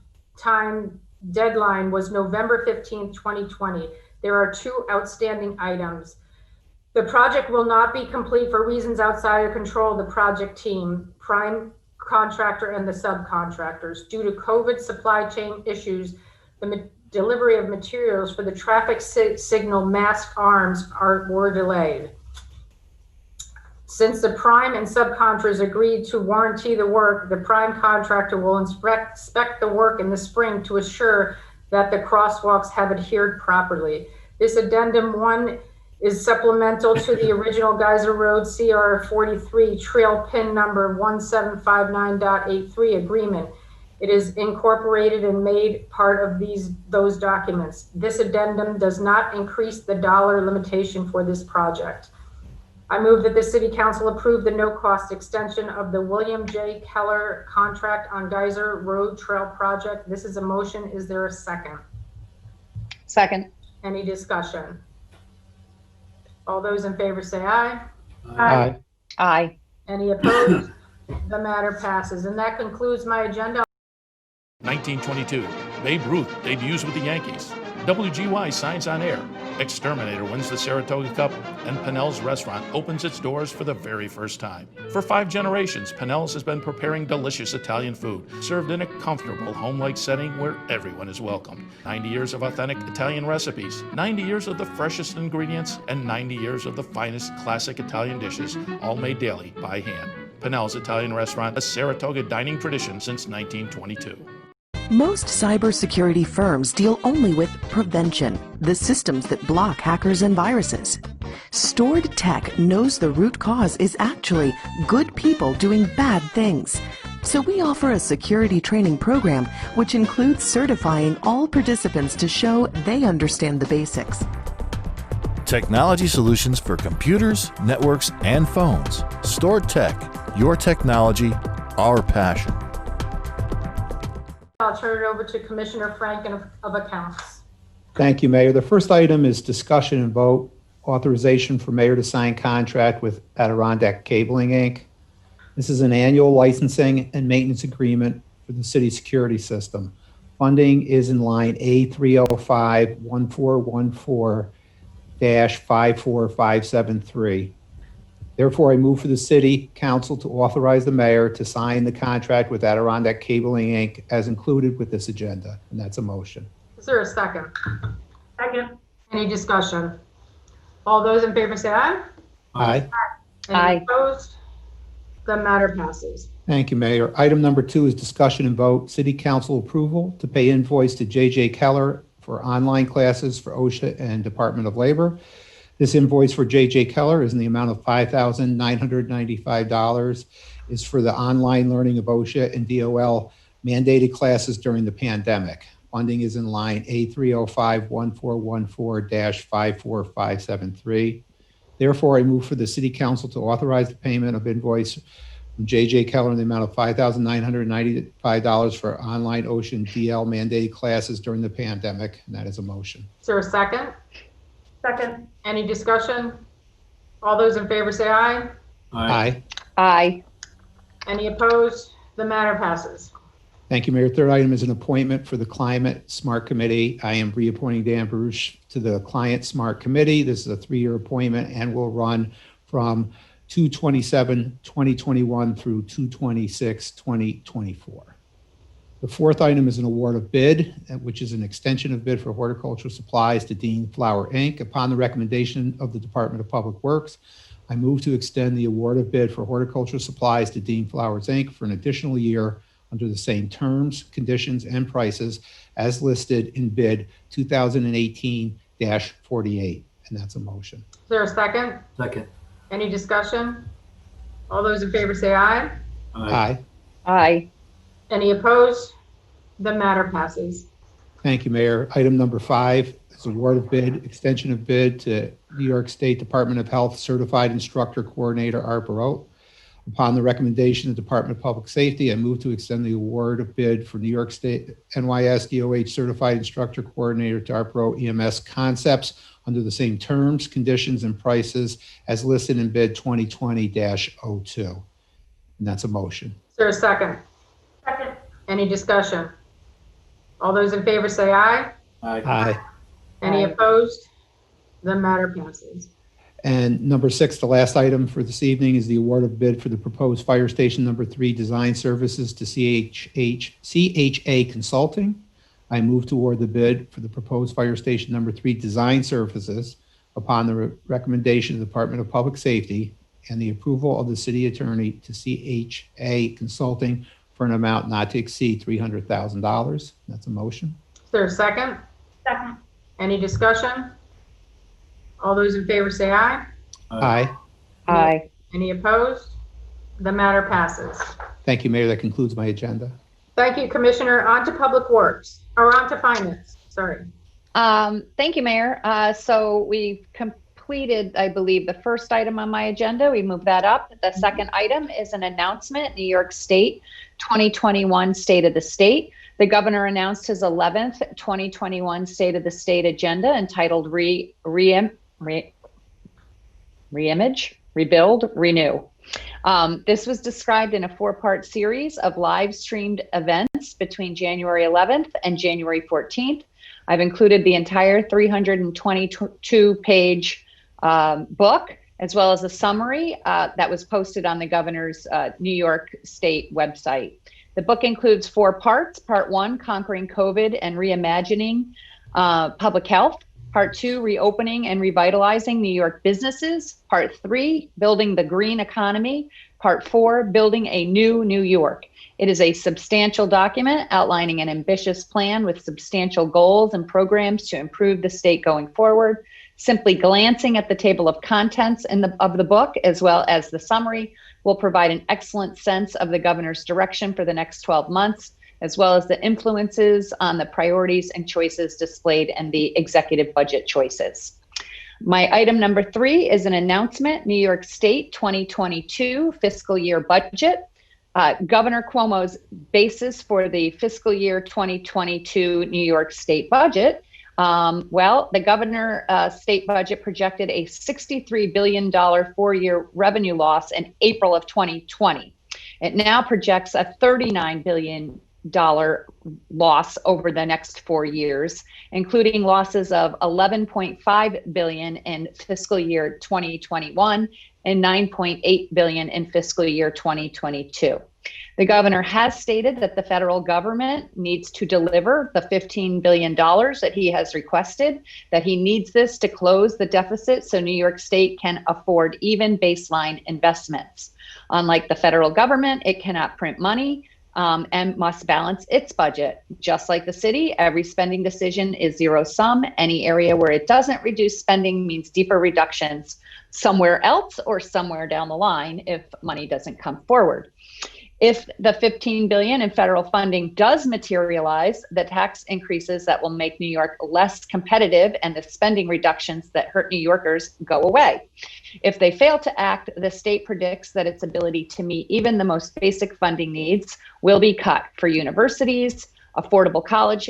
E: deadline was November 15th, 2020. There are two outstanding items. The project will not be complete for reasons outside of control of the project team, prime contractor and the subcontractors. Due to COVID supply chain issues, the delivery of materials for the traffic signal masked arms were delayed. Since the prime and subcontractors agreed to warranty the work, the prime contractor will inspect the work in the spring to assure that the crosswalks have adhered properly. This addendum 1 is supplemental to the original Geyser Road CR 43 trail pin number 1759.83 agreement. It is incorporated and made part of those documents. This addendum does not increase the dollar limitation for this project. I move that the City Council approve the no-cost extension of the William J. Keller contract on Geyser Road Trail project. This is a motion. Is there a second?
K: Second.
E: Any discussion? All those in favor say aye.
M: Aye.
K: Aye.
E: Any opposed? The matter passes. And that concludes my agenda.
B: 1922, Babe Ruth debuts with the Yankees. WGY signs on air. Exterminator wins the Saratoga Cup, and Pennell's restaurant opens its doors for the very first time. For 5 generations, Pennell's has been preparing delicious Italian food, served in a comfortable, home-like setting where everyone is welcomed. 90 years of authentic Italian recipes, 90 years of the freshest ingredients, and 90 years of the finest classic Italian dishes, all made daily by hand. Pennell's Italian Restaurant, a Saratoga dining tradition since 1922.
C: Most cybersecurity firms deal only with prevention, the systems that block hackers and viruses. Stored Tech knows the root cause is actually good people doing bad things. So we offer a security training program which includes certifying all participants to show they understand the basics.
A: Technology solutions for computers, networks, and phones. Stored Tech, your technology, our passion.
E: I'll turn it over to Commissioner Frank of Accounts.
M: Thank you, Mayor. The first item is discussion and vote authorization for Mayor to sign contract with Adirondack Cabling, Inc. This is an annual licensing and maintenance agreement for the city security system. Funding is in line A305-1414-54573. Therefore, I move for the City Council to authorize the mayor to sign the contract with Adirondack Cabling, Inc. as included with this agenda, and that's a motion.
E: Is there a second?
N: Second.
E: Any discussion? All those in favor say aye.
M: Aye.
E: Any opposed? The matter passes.
M: Thank you, Mayor. Item number 2 is discussion and vote. City Council approval to pay invoice to J.J. Keller for online classes for OSHA and Department of Labor. This invoice for J.J. Keller is in the amount of $5,995, is for the online learning of OSHA and DOL mandated classes during the pandemic. Funding is in line A305-1414-54573. Therefore, I move for the City Council to authorize the payment of invoice from J.J. Keller in the amount of $5,995 for online OSHA and DL mandated classes during the pandemic, and that is a motion.
E: Is there a second?
N: Second.
E: Any discussion? All those in favor say aye.
M: Aye.
K: Aye.
E: Any opposed? The matter passes.
M: Thank you, Mayor. Third item is an appointment for the Climate Smart Committee. I am reappointing Dan Baruch to the Climate Smart Committee. This is a 3-year appointment and will run from 2/27/2021 through 2/26/2024. The fourth item is an award of bid, which is an extension of bid for horticultural supplies to Dean Flower, Inc. Upon the recommendation of the Department of Public Works, I move to extend the award of bid for horticultural supplies to Dean Flowers, Inc. for an additional year under the same terms, conditions, and prices as listed in bid 2018-48. And that's a motion.
E: Is there a second?
L: Second.
E: Any discussion? All those in favor say aye.
M: Aye.
K: Aye.
E: Any opposed? The matter passes.
M: Thank you, Mayor. Item number 5 is award of bid, extension of bid to New York State Department of Health Certified Instructor Coordinator Art Barot. Upon the recommendation of the Department of Public Safety, I move to extend the award of bid for New York State NYS DOH Certified Instructor Coordinator to Art Barot EMS Concepts under the same terms, conditions, and prices as listed in bid 2020-02. And that's a motion.
E: Is there a second?
N: Second.
E: Any discussion? All those in favor say aye.
M: Aye.
E: Any opposed? The matter passes.
M: And number 6, the last item for this evening, is the award of bid for the proposed Fire Station number 3 design services to CHA Consulting. I move to award the bid for the proposed Fire Station number 3 design services upon the recommendation of the Department of Public Safety and the approval of the city attorney to CHA Consulting for an amount not to exceed $300,000. That's a motion.
E: Is there a second?
N: Second.
E: Any discussion? All those in favor say aye.
M: Aye.
K: Aye.
E: Any opposed? The matter passes.
M: Thank you, Mayor. That concludes my agenda.
E: Thank you, Commissioner. On to Public Works, or on to Finance, sorry.
K: Thank you, Mayor. So we've completed, I believe, the first item on my agenda. We move that up. The second item is an announcement, New York State 2021 State of the State. The governor announced his 11th 2021 State of the State agenda entitled Reimage, Rebuild, Renew. This was described in a 4-part series of live streamed events between January 11th and January 14th. I've included the entire 322-page book, as well as a summary that was posted on the governor's New York State website. The book includes 4 parts. Part 1, Conquering COVID and Reimagining Public Health. Part 2, Reopening and Revitalizing New York Businesses. Part 3, Building the Green Economy. Part 4, Building a New New York. It is a substantial document outlining an ambitious plan with substantial goals and programs to improve the state going forward. Simply glancing at the table of contents of the book, as well as the summary, will provide an excellent sense of the governor's direction for the next 12 months, as well as the influences on the priorities and choices displayed in the executive budget choices. My item number 3 is an announcement, New York State 2022 fiscal year budget. Governor Cuomo's basis for the fiscal year 2022 New York State budget. The governor state budget projected a $63 billion 4-year revenue loss in April of 2020. It now projects a $39 billion loss over the next 4 years, including losses of $11.5 billion in fiscal year 2021 and $9.8 billion in fiscal year 2022. The governor has stated that the federal government needs to deliver the $15 billion that he has requested, that he needs this to close the deficit so New York State can afford even baseline investments. Unlike the federal government, it cannot print money and must balance its budget. Just like the city, every spending decision is zero sum. Any area where it doesn't reduce spending means deeper reductions somewhere else or somewhere down the line if money doesn't come forward. If the $15 billion in federal funding does materialize, the tax increases that will make New York less competitive and the spending reductions that hurt New Yorkers go away. If they fail to act, the state predicts that its ability to meet even the most basic funding needs will be cut for universities, affordable college,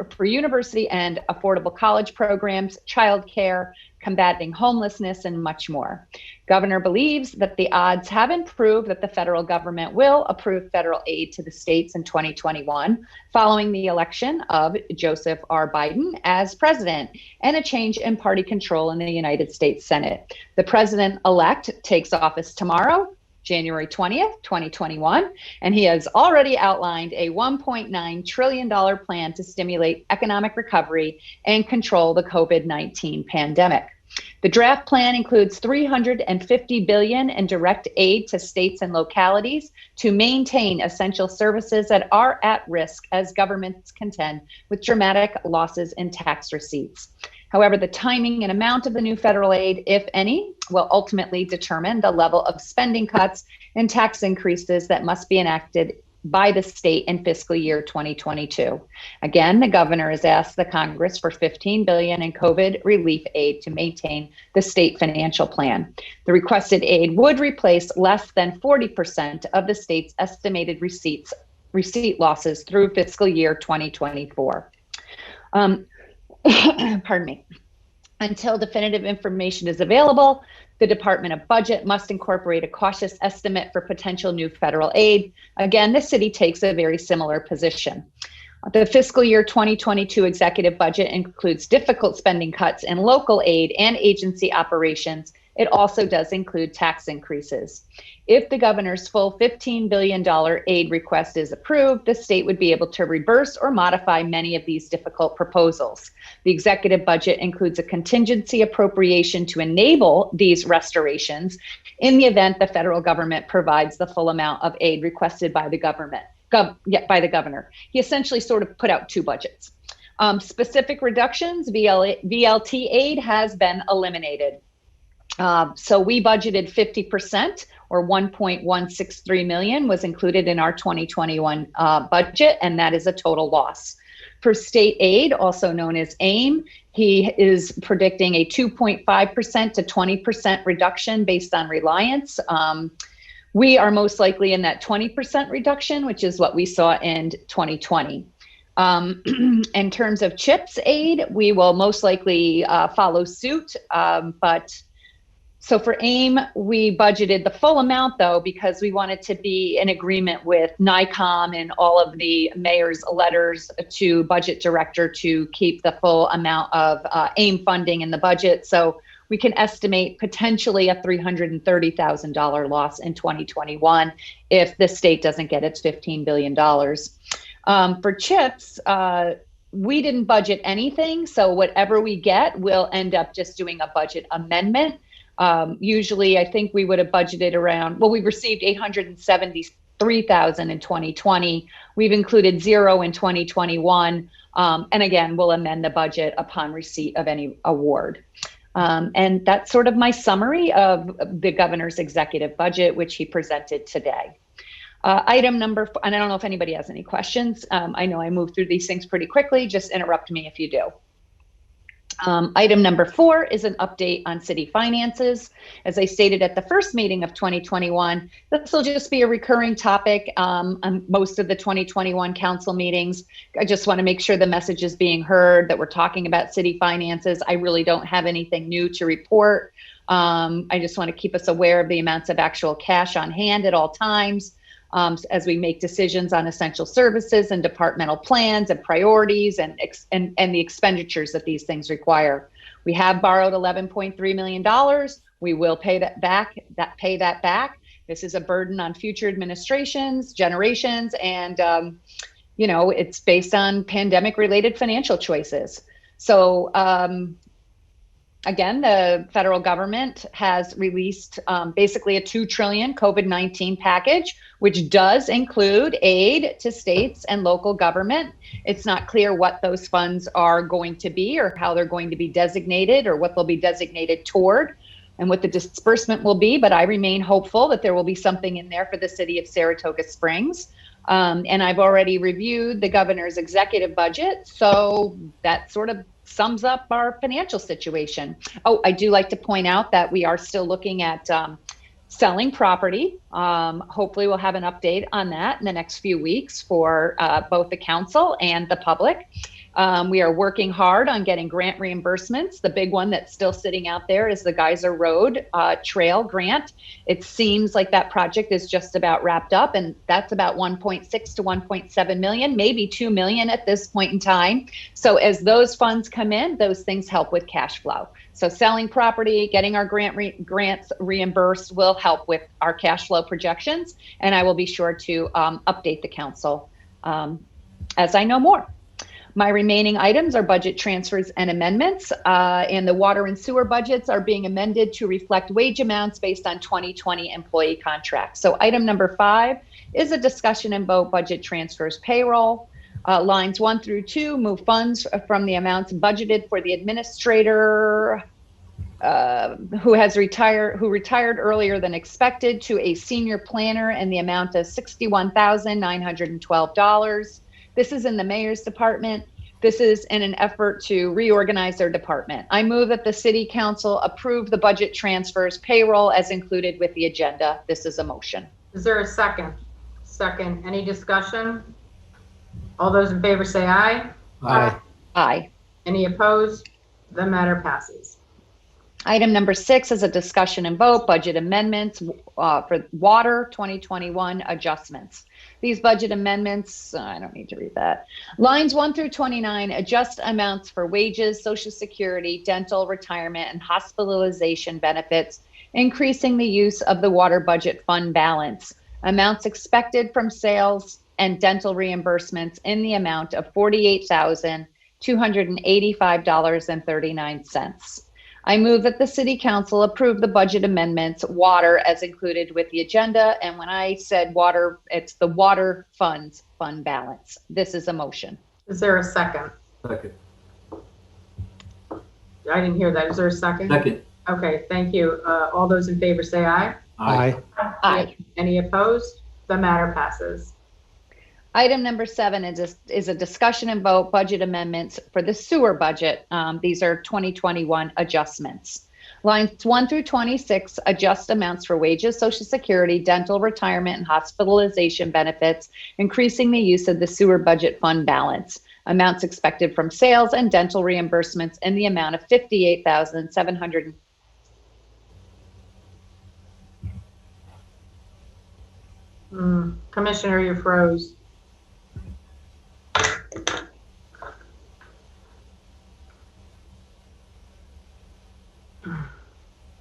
K: for university and affordable college programs, childcare, combating homelessness, and much more. Governor believes that the odds have improved that the federal government will approve federal aid to the states in 2021, following the election of Joseph R. Biden as president and a change in party control in the United States Senate. The president-elect takes office tomorrow, January 20th, 2021, and he has already outlined a $1.9 trillion plan to stimulate economic recovery and control the COVID-19 pandemic. The draft plan includes $350 billion in direct aid to states and localities to maintain essential services that are at risk as governments contend with dramatic losses in tax receipts. However, the timing and amount of the new federal aid, if any, will ultimately determine the level of spending cuts and tax increases that must be enacted by the state in fiscal year 2022. Again, the governor has asked the Congress for $15 billion in COVID relief aid to maintain the state financial plan. The requested aid would replace less than 40% of the state's estimated receipt losses through fiscal year 2024. Pardon me. Until definitive information is available, the Department of Budget must incorporate a cautious estimate for potential new federal aid. Again, the city takes a very similar position. The fiscal year 2022 executive budget includes difficult spending cuts in local aid and agency operations. It also does include tax increases. If the governor's full $15 billion aid request is approved, the state would be able to reverse or modify many of these difficult proposals. The executive budget includes a contingency appropriation to enable these restorations in the event the federal government provides the full amount of aid requested by the governor. He essentially sort of put out two budgets. Specific reductions, VLT aid has been eliminated. So we budgeted 50%, or $1.163 million was included in our 2021 budget, and that is a total loss. For state aid, also known as AIM, he is predicting a 2.5% to 20% reduction based on reliance. We are most likely in that 20% reduction, which is what we saw in 2020. In terms of CHIPS aid, we will most likely follow suit, but So for AIM, we budgeted the full amount though, because we wanted to be in agreement with NICOM and all of the mayor's letters to budget director to keep the full amount of AIM funding in the budget. So we can estimate potentially a $330,000 loss in 2021 if the state doesn't get its $15 billion. For CHIPS, we didn't budget anything. So whatever we get, we'll end up just doing a budget amendment. Usually I think we would have budgeted around, well, we've received $873,000 in 2020. We've included zero in 2021. And again, we'll amend the budget upon receipt of any award. And that's sort of my summary of the governor's executive budget, which he presented today. Item number, and I don't know if anybody has any questions. I know I move through these things pretty quickly. Just interrupt me if you do. Item number 4 is an update on city finances. As I stated at the first meeting of 2021, this will just be a recurring topic on most of the 2021 council meetings. I just want to make sure the message is being heard, that we're talking about city finances. I really don't have anything new to report. I just want to keep us aware of the amounts of actual cash on hand at all times. As we make decisions on essential services and departmental plans and priorities and the expenditures that these things require. We have borrowed $11.3 million. We will pay that back. This is a burden on future administrations, generations, and it's based on pandemic-related financial choices. So again, the federal government has released basically a $2 trillion COVID-19 package, which does include aid to states and local government. It's not clear what those funds are going to be or how they're going to be designated or what they'll be designated toward and what the disbursement will be, but I remain hopeful that there will be something in there for the city of Saratoga Springs. And I've already reviewed the governor's executive budget, so that sort of sums up our financial situation. Oh, I do like to point out that we are still looking at selling property. Hopefully we'll have an update on that in the next few weeks for both the council and the public. We are working hard on getting grant reimbursements. The big one that's still sitting out there is the Geyser Road Trail grant. It seems like that project is just about wrapped up, and that's about 1.6 to 1.7 million, maybe 2 million at this point in time. So as those funds come in, those things help with cash flow. So selling property, getting our grants reimbursed will help with our cash flow projections, and I will be sure to update the council as I know more. My remaining items are budget transfers and amendments, and the water and sewer budgets are being amended to reflect wage amounts based on 2020 employee contracts. So item number 5 is a discussion and vote budget transfers payroll. Lines 1 through 2 move funds from the amounts budgeted for the administrator who retired earlier than expected to a senior planner in the amount of $61,912. This is in the mayor's department. This is in an effort to reorganize their department. I move that the city council approve the budget transfers payroll as included with the agenda. This is a motion.
E: Is there a second? Second. Any discussion? All those in favor say aye.
M: Aye.
K: Aye.
E: Any opposed? The matter passes.
K: Item number 6 is a discussion and vote budget amendments for water 2021 adjustments. These budget amendments, I don't need to read that. Lines 1 through 29 adjust amounts for wages, Social Security, dental, retirement, and hospitalization benefits, increasing the use of the water budget fund balance. Amounts expected from sales and dental reimbursements in the amount of $48,285.39. I move that the city council approve the budget amendments water as included with the agenda. And when I said water, it's the water funds fund balance. This is a motion.
E: Is there a second?
L: Second.
E: I didn't hear that. Is there a second?
L: Second.
E: Okay, thank you. All those in favor say aye.
M: Aye.
K: Aye.
E: Any opposed? The matter passes.
K: Item number 7 is a discussion and vote budget amendments for the sewer budget. These are 2021 adjustments. Lines 1 through 26 adjust amounts for wages, Social Security, dental, retirement, and hospitalization benefits, increasing the use of the sewer budget fund balance. Amounts expected from sales and dental reimbursements in the amount of $58,700.
E: Commissioner, you froze.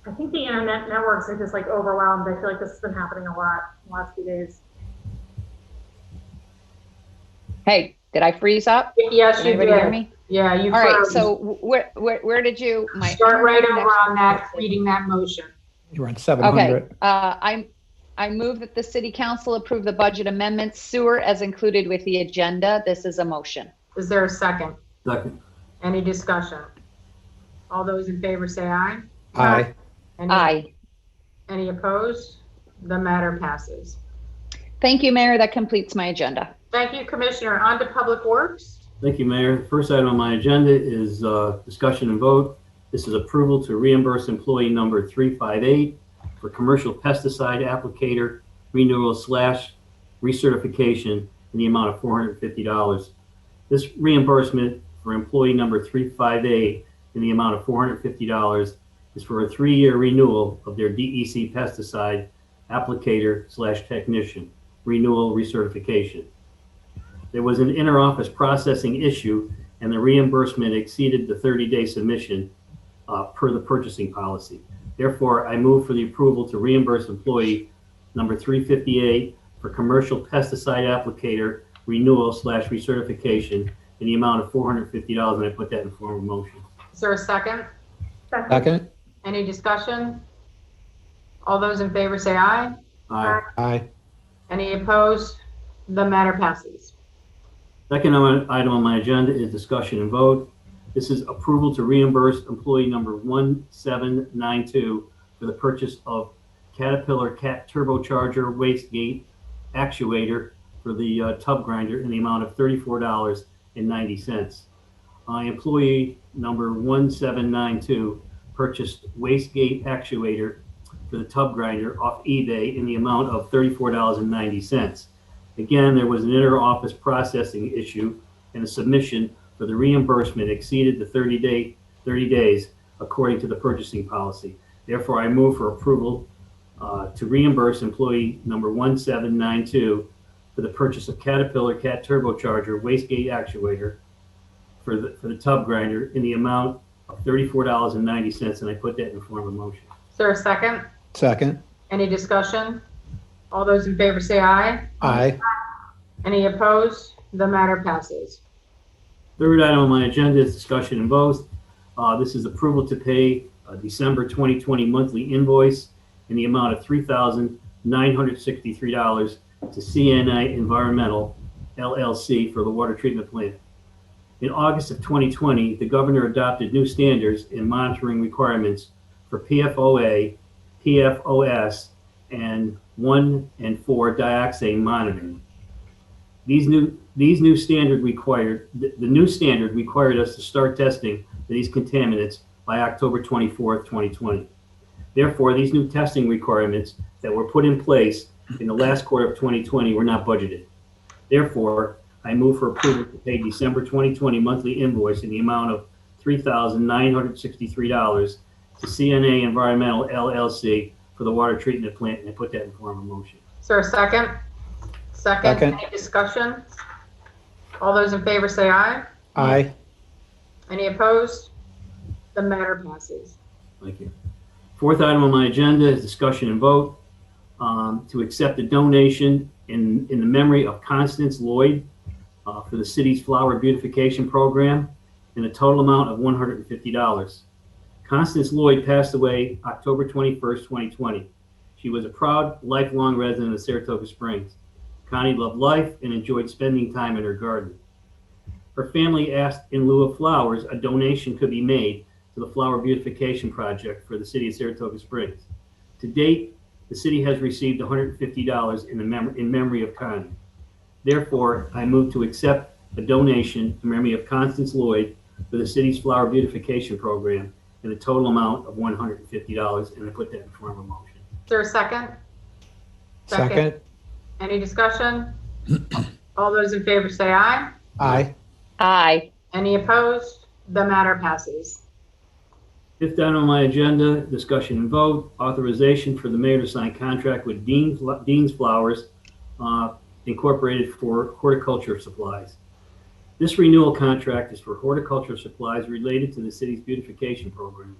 N: I think the internet networks are just like overwhelmed. I feel like this has been happening a lot the last few days.
K: Hey, did I freeze up?
E: Yes,
K: Did
E: you
K: anybody
E: did.
K: hear me?
E: Yeah, you
K: All right,
E: froze.
K: so where did you, my
E: Start right
K: internet
E: over on that,
K: connection-
E: reading that motion.
M: You're on 700.
K: Okay, I move that the city council approve the budget amendments sewer as included with the agenda. This is a motion.
E: Is there a second?
L: Second.
E: Any discussion? All those in favor say aye.
M: Aye.
K: Aye.
E: Any opposed? The matter passes.
K: Thank you, Mayor. That completes my agenda.
E: Thank you, Commissioner. On to Public Works.
L: Thank you, Mayor. The first item on my agenda is discussion and vote. This is approval to reimburse employee number 358 for commercial pesticide applicator renewal / recertification in the amount of $450. This reimbursement for employee number 358 in the amount of $450 is for a 3-year renewal of their DEC pesticide applicator / technician renewal recertification. There was an inter-office processing issue and the reimbursement exceeded the 30-day submission per the purchasing policy. Therefore, I move for the approval to reimburse employee number 358 for commercial pesticide applicator renewal / recertification in the amount of $450, and I put that in form of motion.
E: Is there a second?
M: Second.
E: Any discussion? All those in favor say aye.
L: Aye.
M: Aye.
E: Any opposed? The matter passes.
L: Second item on my agenda is discussion and vote. This is approval to reimburse employee number 1792 for the purchase of Caterpillar Cat Turbocharger Wastegate Actuator for the tub grinder in the amount of $34.90. Employee number 1792 purchased Wastegate Actuator for the tub grinder off eBay in the amount of $34.90. Again, there was an inter-office processing issue and a submission for the reimbursement exceeded the 30 days according to the purchasing policy. Therefore, I move for approval to reimburse employee number 1792 for the purchase of Caterpillar Cat Turbocharger Wastegate Actuator for the tub grinder in the amount of $34.90, and I put that in the form of motion.
E: Is there a second?
M: Second.
E: Any discussion? All those in favor say aye.
M: Aye.
E: Any opposed? The matter passes.
L: Third item on my agenda is discussion and vote. This is approval to pay a December 2020 monthly invoice in the amount of $3,963 to CNI Environmental LLC for the water treatment plant. In August of 2020, the governor adopted new standards and monitoring requirements for PFOA, PFOS, and 1 and 4 dioxane monitoring. The new standard required us to start testing for these contaminants by October 24th, 2020. Therefore, these new testing requirements that were put in place in the last quarter of 2020 were not budgeted. Therefore, I move for approval to pay December 2020 monthly invoice in the amount of $3,963 to CNA Environmental LLC for the water treatment plant, and I put that in form of motion.
E: Is there a second? Second. Any discussion? All those in favor say aye.
M: Aye.
E: Any opposed? The matter passes.
L: Thank you. Fourth item on my agenda is discussion and vote to accept a donation in the memory of Constance Lloyd for the city's flower beautification program in a total amount of $150. Constance Lloyd passed away October 21st, 2020. She was a proud, lifelong resident of Saratoga Springs. Connie loved life and enjoyed spending time in her garden. Her family asked, in lieu of flowers, a donation could be made to the flower beautification project for the city of Saratoga Springs. To date, the city has received $150 in memory of Connie. Therefore, I move to accept a donation in memory of Constance Lloyd for the city's flower beautification program in a total amount of $150, and I put that in form of a motion.
E: Is there a second?
M: Second.
E: Any discussion? All those in favor say aye.
M: Aye.
K: Aye.
E: Any opposed? The matter passes.
L: Fifth item on my agenda, discussion and vote, authorization for the mayor to sign contract with Dean's Flowers Incorporated for horticulture supplies. This renewal contract is for horticulture supplies related to the city's beautification program.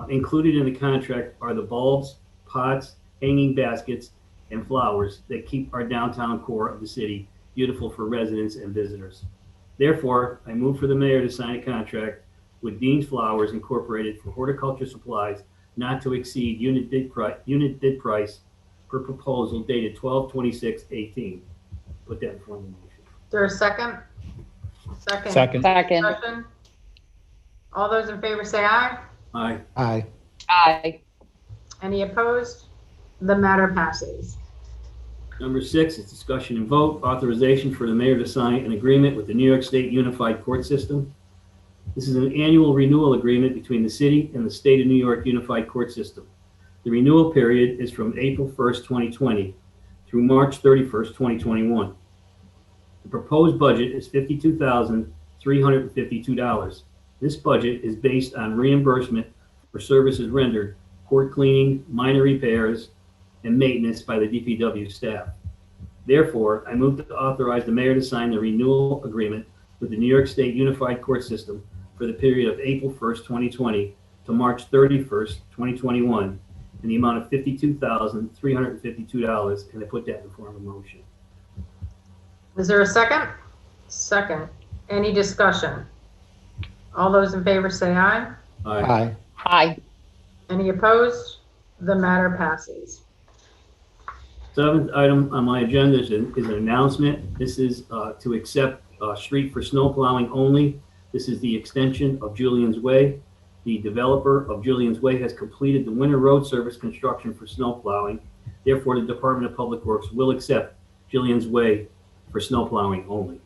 L: Included in the contract are the bulbs, pots, hanging baskets, and flowers that keep our downtown core of the city beautiful for residents and visitors. Therefore, I move for the mayor to sign a contract with Dean's Flowers Incorporated for horticulture supplies not to exceed unit bid price per proposal dated 12/26/18. Put that in form of motion.
E: Is there a second?
M: Second.
E: Discussion? All those in favor say aye.
L: Aye.
M: Aye.
K: Aye.
E: Any opposed? The matter passes.
L: Number 6 is discussion and vote, authorization for the mayor to sign an agreement with the New York State Unified Court System. This is an annual renewal agreement between the city and the State of New York Unified Court System. The renewal period is from April 1st, 2020 through March 31st, 2021. The proposed budget is $52,352. This budget is based on reimbursement for services rendered, court cleaning, minor repairs, and maintenance by the DPW staff. Therefore, I move to authorize the mayor to sign the renewal agreement with the New York State Unified Court System for the period of April 1st, 2020 to March 31st, 2021 in the amount of $52,352, and I put that in the form of motion.
E: Is there a second? Second. Any discussion? All those in favor say aye.
M: Aye.
K: Aye.
E: Any opposed? The matter passes.
L: 7th item on my agenda is an announcement. This is to accept street for snow plowing only. This is the extension of Julian's Way. The developer of Julian's Way has completed the winter road service construction for snow plowing. Therefore, the Department of Public Works will accept Julian's Way for snow plowing only.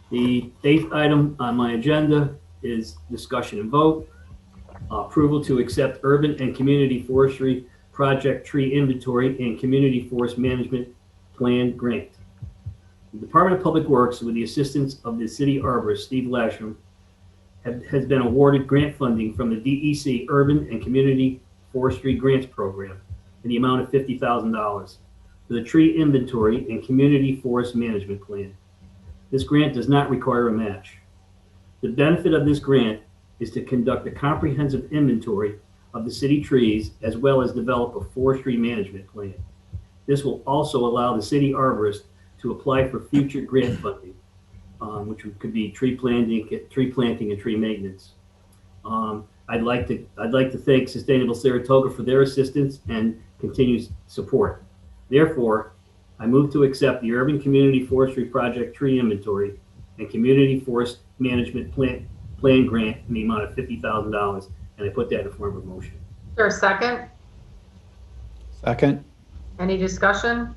L: The 8th item on my agenda is discussion and vote. Approval to accept urban and community forestry project tree inventory and community forest management plan grant. The Department of Public Works, with the assistance of the city arborist, Steve Lasham, has been awarded grant funding from the DEC Urban and Community Forestry Grants Program in the amount of $50,000 for the tree inventory and community forest management plan. This grant does not require a match. The benefit of this grant is to conduct a comprehensive inventory of the city trees as well as develop a forestry management plan. This will also allow the city arborist to apply for future grant funding, which could be tree planting and tree maintenance. I'd like to thank Sustainable Saratoga for their assistance and continued support. Therefore, I move to accept the Urban Community Forestry Project tree inventory and community forest management plan grant in the amount of $50,000, and I put that in form of motion.
E: Is there a second?
M: Second.
E: Any discussion?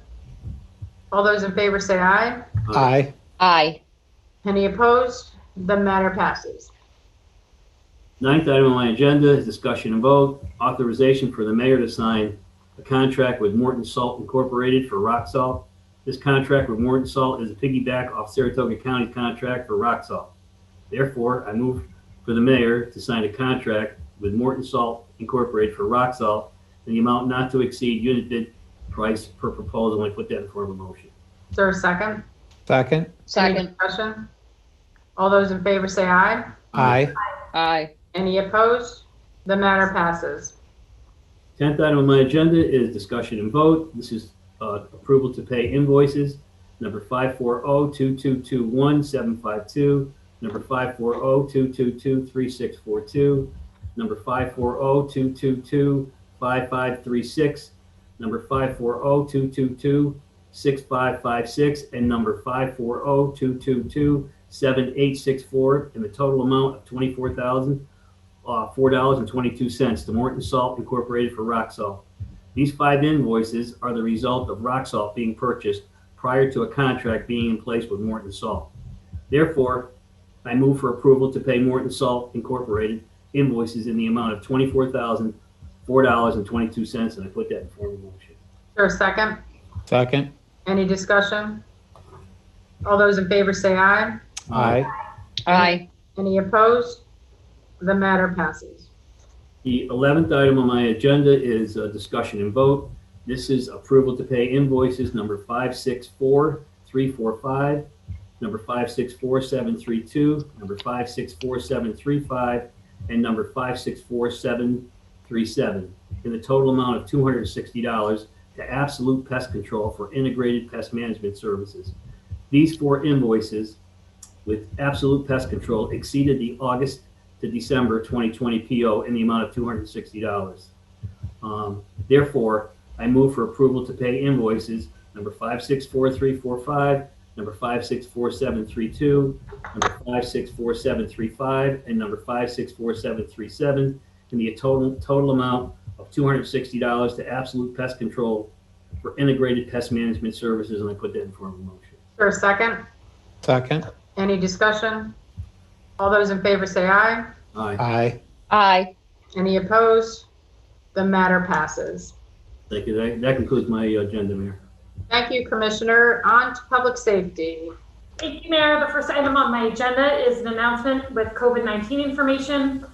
E: All those in favor say aye.
M: Aye.
K: Aye.
E: Any opposed? The matter passes.
L: 9th item on my agenda is discussion and vote, authorization for the mayor to sign a contract with Morton Salt Incorporated for rock salt. This contract with Morton Salt is a piggyback off Saratoga County's contract for rock salt. Therefore, I move for the mayor to sign a contract with Morton Salt Incorporated for rock salt in the amount not to exceed unit bid price per proposal, and I put that in form of motion.
E: Is there a second?
M: Second.
E: Any
K: Second.
E: discussion? All those in favor say aye.
M: Aye.
K: Aye.
E: Any opposed? The matter passes.
L: 10th item on my agenda is discussion and vote. This is approval to pay invoices, number 540-2221-752, number 540-222-3642, number 540-222-5536, number 540-222-6556, and number 540-222-7864, in the total amount of $24,004.22 to Morton Salt Incorporated for rock salt. These 5 invoices are the result of rock salt being purchased prior to a contract being in place with Morton Salt. Therefore, I move for approval to pay Morton Salt Incorporated invoices in the amount of $24,004.22, and I put that in form of motion.
E: Is there a second?
M: Second.
E: Any discussion? All those in favor say aye.
M: Aye.
K: Aye.
E: Any opposed? The matter passes.
L: The 11th item on my agenda is a discussion and vote. This is approval to pay invoices number 564345, number 564732, number 564735, and number 564737 in the total amount of $260 to Absolute Pest Control for integrated pest management services. These 4 invoices with Absolute Pest Control exceeded the August to December 2020 PO in the amount of $260. Therefore, I move for approval to pay invoices number 564345, number 564732, number 564735, and number 564737 in the total amount of $260 to Absolute Pest Control for integrated pest management services, and I put that in form of a motion.
E: For a second?
M: Second.
E: Any discussion? All those in favor say aye.
L: Aye.
M: Aye.
K: Aye.
E: Any opposed? The matter passes.
L: Thank you. That concludes my agenda, Mayor.
E: Thank you, Commissioner. On to public safety.
N: Thank you, Mayor. The first item on my agenda is an announcement with COVID-19 information.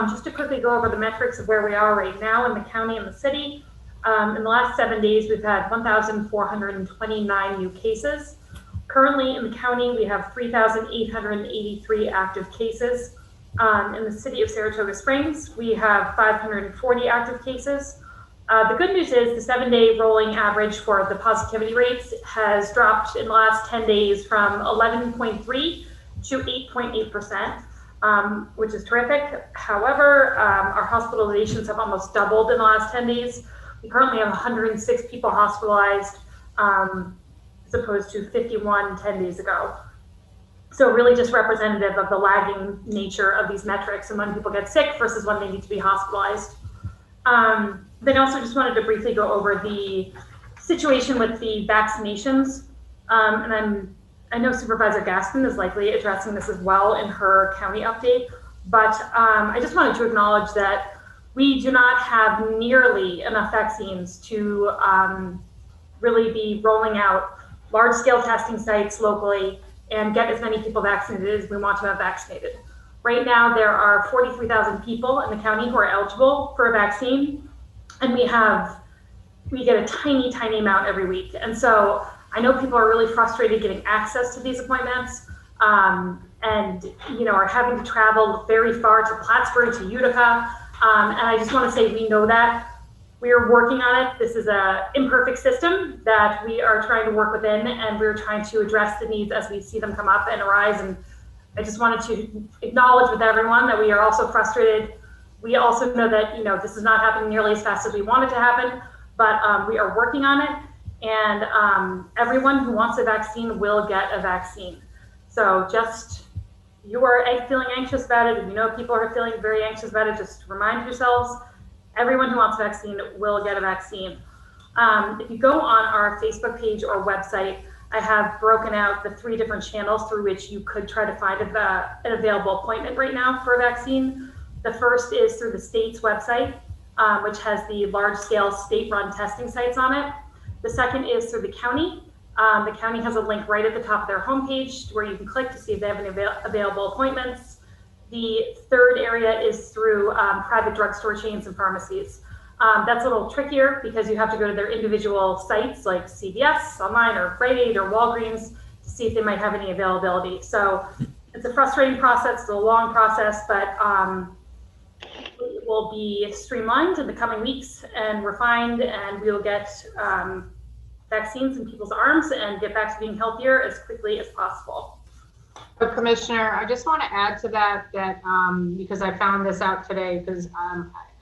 N: Just to quickly go over the metrics of where we are right now in the county and the city. In the last 7 days, we've had 1,429 new cases. Currently in the county, we have 3,883 active cases. In the city of Saratoga Springs, we have 540 active cases. The good news is the 7-day rolling average for the positivity rates has dropped in the last 10 days from 11.3 to 8.8%, which is terrific. However, our hospitalizations have almost doubled in the last 10 days. We currently have 106 people hospitalized, as opposed to 51 10 days ago. So really just representative of the lagging nature of these metrics and when people get sick versus when they need to be hospitalized. Then also just wanted to briefly go over the situation with the vaccinations. And I know Supervisor Gaston is likely addressing this as well in her county update, but I just wanted to acknowledge that we do not have nearly enough vaccines to really be rolling out large-scale testing sites locally and get as many people vaccinated as we want to have vaccinated. Right now, there are 43,000 people in the county who are eligible for a vaccine, and we get a tiny, tiny amount every week. And so I know people are really frustrated getting access to these appointments, and are having to travel very far to Plattsburgh, to Utica. And I just want to say we know that. We are working on it. This is an imperfect system that we are trying to work within, and we're trying to address the needs as we see them come up and arise. And I just wanted to acknowledge with everyone that we are also frustrated. We also know that, this is not happening nearly as fast as we want it to happen, but we are working on it. And everyone who wants a vaccine will get a vaccine. So just, you are feeling anxious about it, and people are feeling very anxious about it, just remind yourselves, everyone who wants a vaccine will get a vaccine. If you go on our Facebook page or website, I have broken out the 3 different channels through which you could try to find an available appointment right now for a vaccine. The first is through the state's website, which has the large-scale state-run testing sites on it. The second is through the county. The county has a link right at the top of their homepage where you can click to see if they have any available appointments. The third area is through private drugstore chains and pharmacies. That's a little trickier because you have to go to their individual sites like CVS online or Rite Aid or Walgreens to see if they might have any availability. So it's a frustrating process, it's a long process, but it will be streamlined in the coming weeks and refined, and we will get vaccines in people's arms and get back to being healthier as quickly as possible.
E: So Commissioner, I just want to add to that because I found this out today, because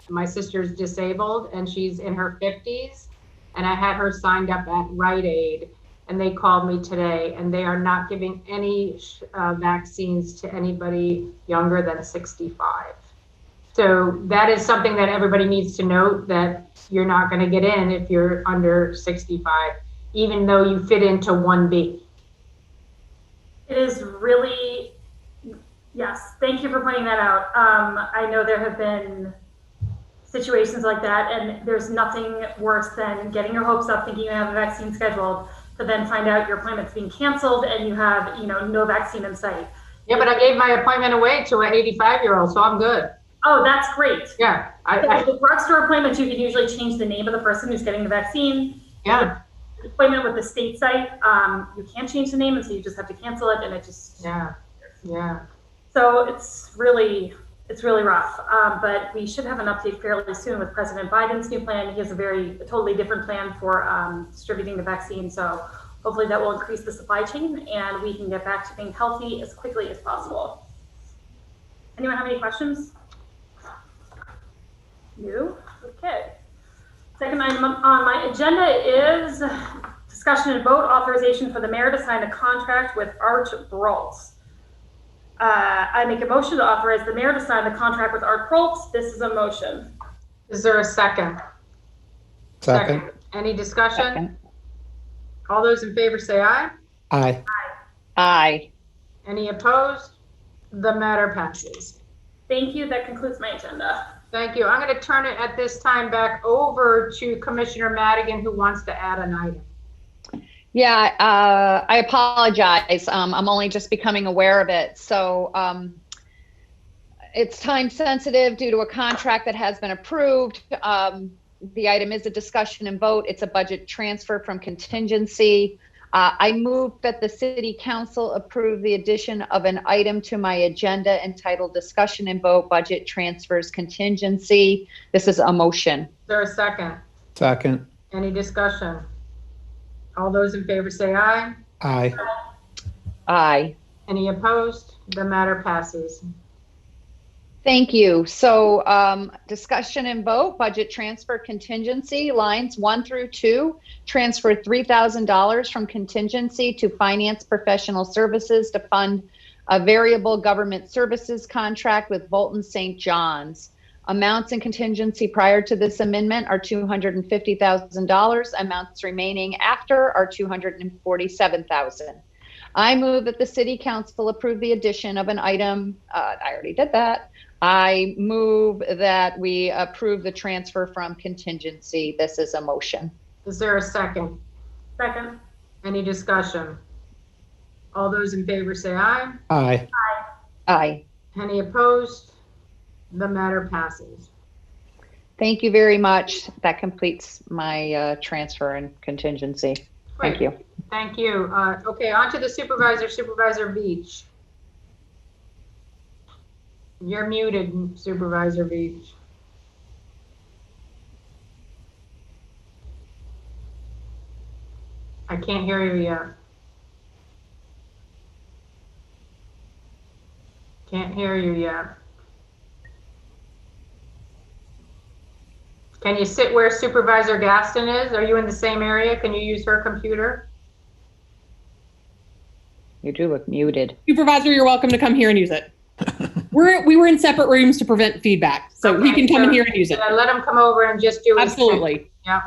E: my sister's disabled and she's in her 50s, and I had her signed up at Rite Aid, and they called me today, and they are not giving any vaccines to anybody younger than 65. So that is something that everybody needs to note, that you're not going to get in if you're under 65, even though you fit into 1B.
N: It is really, yes, thank you for pointing that out. I know there have been situations like that, and there's nothing worse than getting your hopes up thinking you have a vaccine scheduled, to then find out your appointment's being canceled and you have, no vaccine in sight.
E: Yeah, but I gave my appointment away to an 85-year-old, so I'm good.
N: Oh, that's great.
E: Yeah.
N: So with drugstore appointments, you can usually change the name of the person who's getting the vaccine.
E: Yeah.
N: Appointment with the state site, you can't change the name, and so you just have to cancel it, and it just.
E: Yeah. Yeah.
N: So it's really rough, but we should have an update fairly soon with President Biden's new plan. He has a totally different plan for distributing the vaccine. So hopefully that will increase the supply chain and we can get back to being healthy as quickly as possible. Anyone have any questions? No? Okay. Second item on my agenda is discussion and vote authorization for the mayor to sign a contract with Art Brolts. I make a motion to authorize the mayor to sign the contract with Art Brolts. This is a motion.
E: Is there a second?
M: Second.
E: Any discussion? All those in favor say aye.
M: Aye.
K: Aye.
E: Any opposed? The matter passes.
N: Thank you. That concludes my agenda.
E: Thank you. I'm going to turn it at this time back over to Commissioner Madigan, who wants to add an item.
K: Yeah, I apologize. I'm only just becoming aware of it. So it's time sensitive due to a contract that has been approved. The item is a discussion and vote. It's a budget transfer from contingency. I move that the City Council approve the addition of an item to my agenda entitled Discussion and Vote Budget Transfers Contingency. This is a motion.
E: Is there a second?
M: Second.
E: Any discussion? All those in favor say aye.
M: Aye.
K: Aye.
E: Any opposed? The matter passes.
K: Thank you. So discussion and vote, budget transfer contingency, lines 1 through 2, transfer $3,000 from contingency to finance professional services to fund a variable government services contract with Bolton St. John's. Amounts in contingency prior to this amendment are $250,000. Amounts remaining after are $247,000. I move that the City Council approve the addition of an item. I already did that. I move that we approve the transfer from contingency. This is a motion.
E: Is there a second?
N: Second.
E: Any discussion? All those in favor say aye.
M: Aye.
N: Aye.
K: Aye.
E: Any opposed? The matter passes.
K: Thank you very much. That completes my transfer and contingency.
E: Great.
K: Thank you.
E: Thank you. Okay, on to the supervisor, Supervisor Beach. You're muted, Supervisor Beach. I can't hear you yet. Can't hear you yet. Can you sit where Supervisor Gaston is? Are you in the same area? Can you use her computer?
K: You do look muted.
P: Supervisor, you're welcome to come here and use it. We were in separate rooms to prevent feedback, so
E: Okay,
P: he can come in here and use it.
E: Let him come over and just do his
P: Absolutely.
E: thing. Yeah.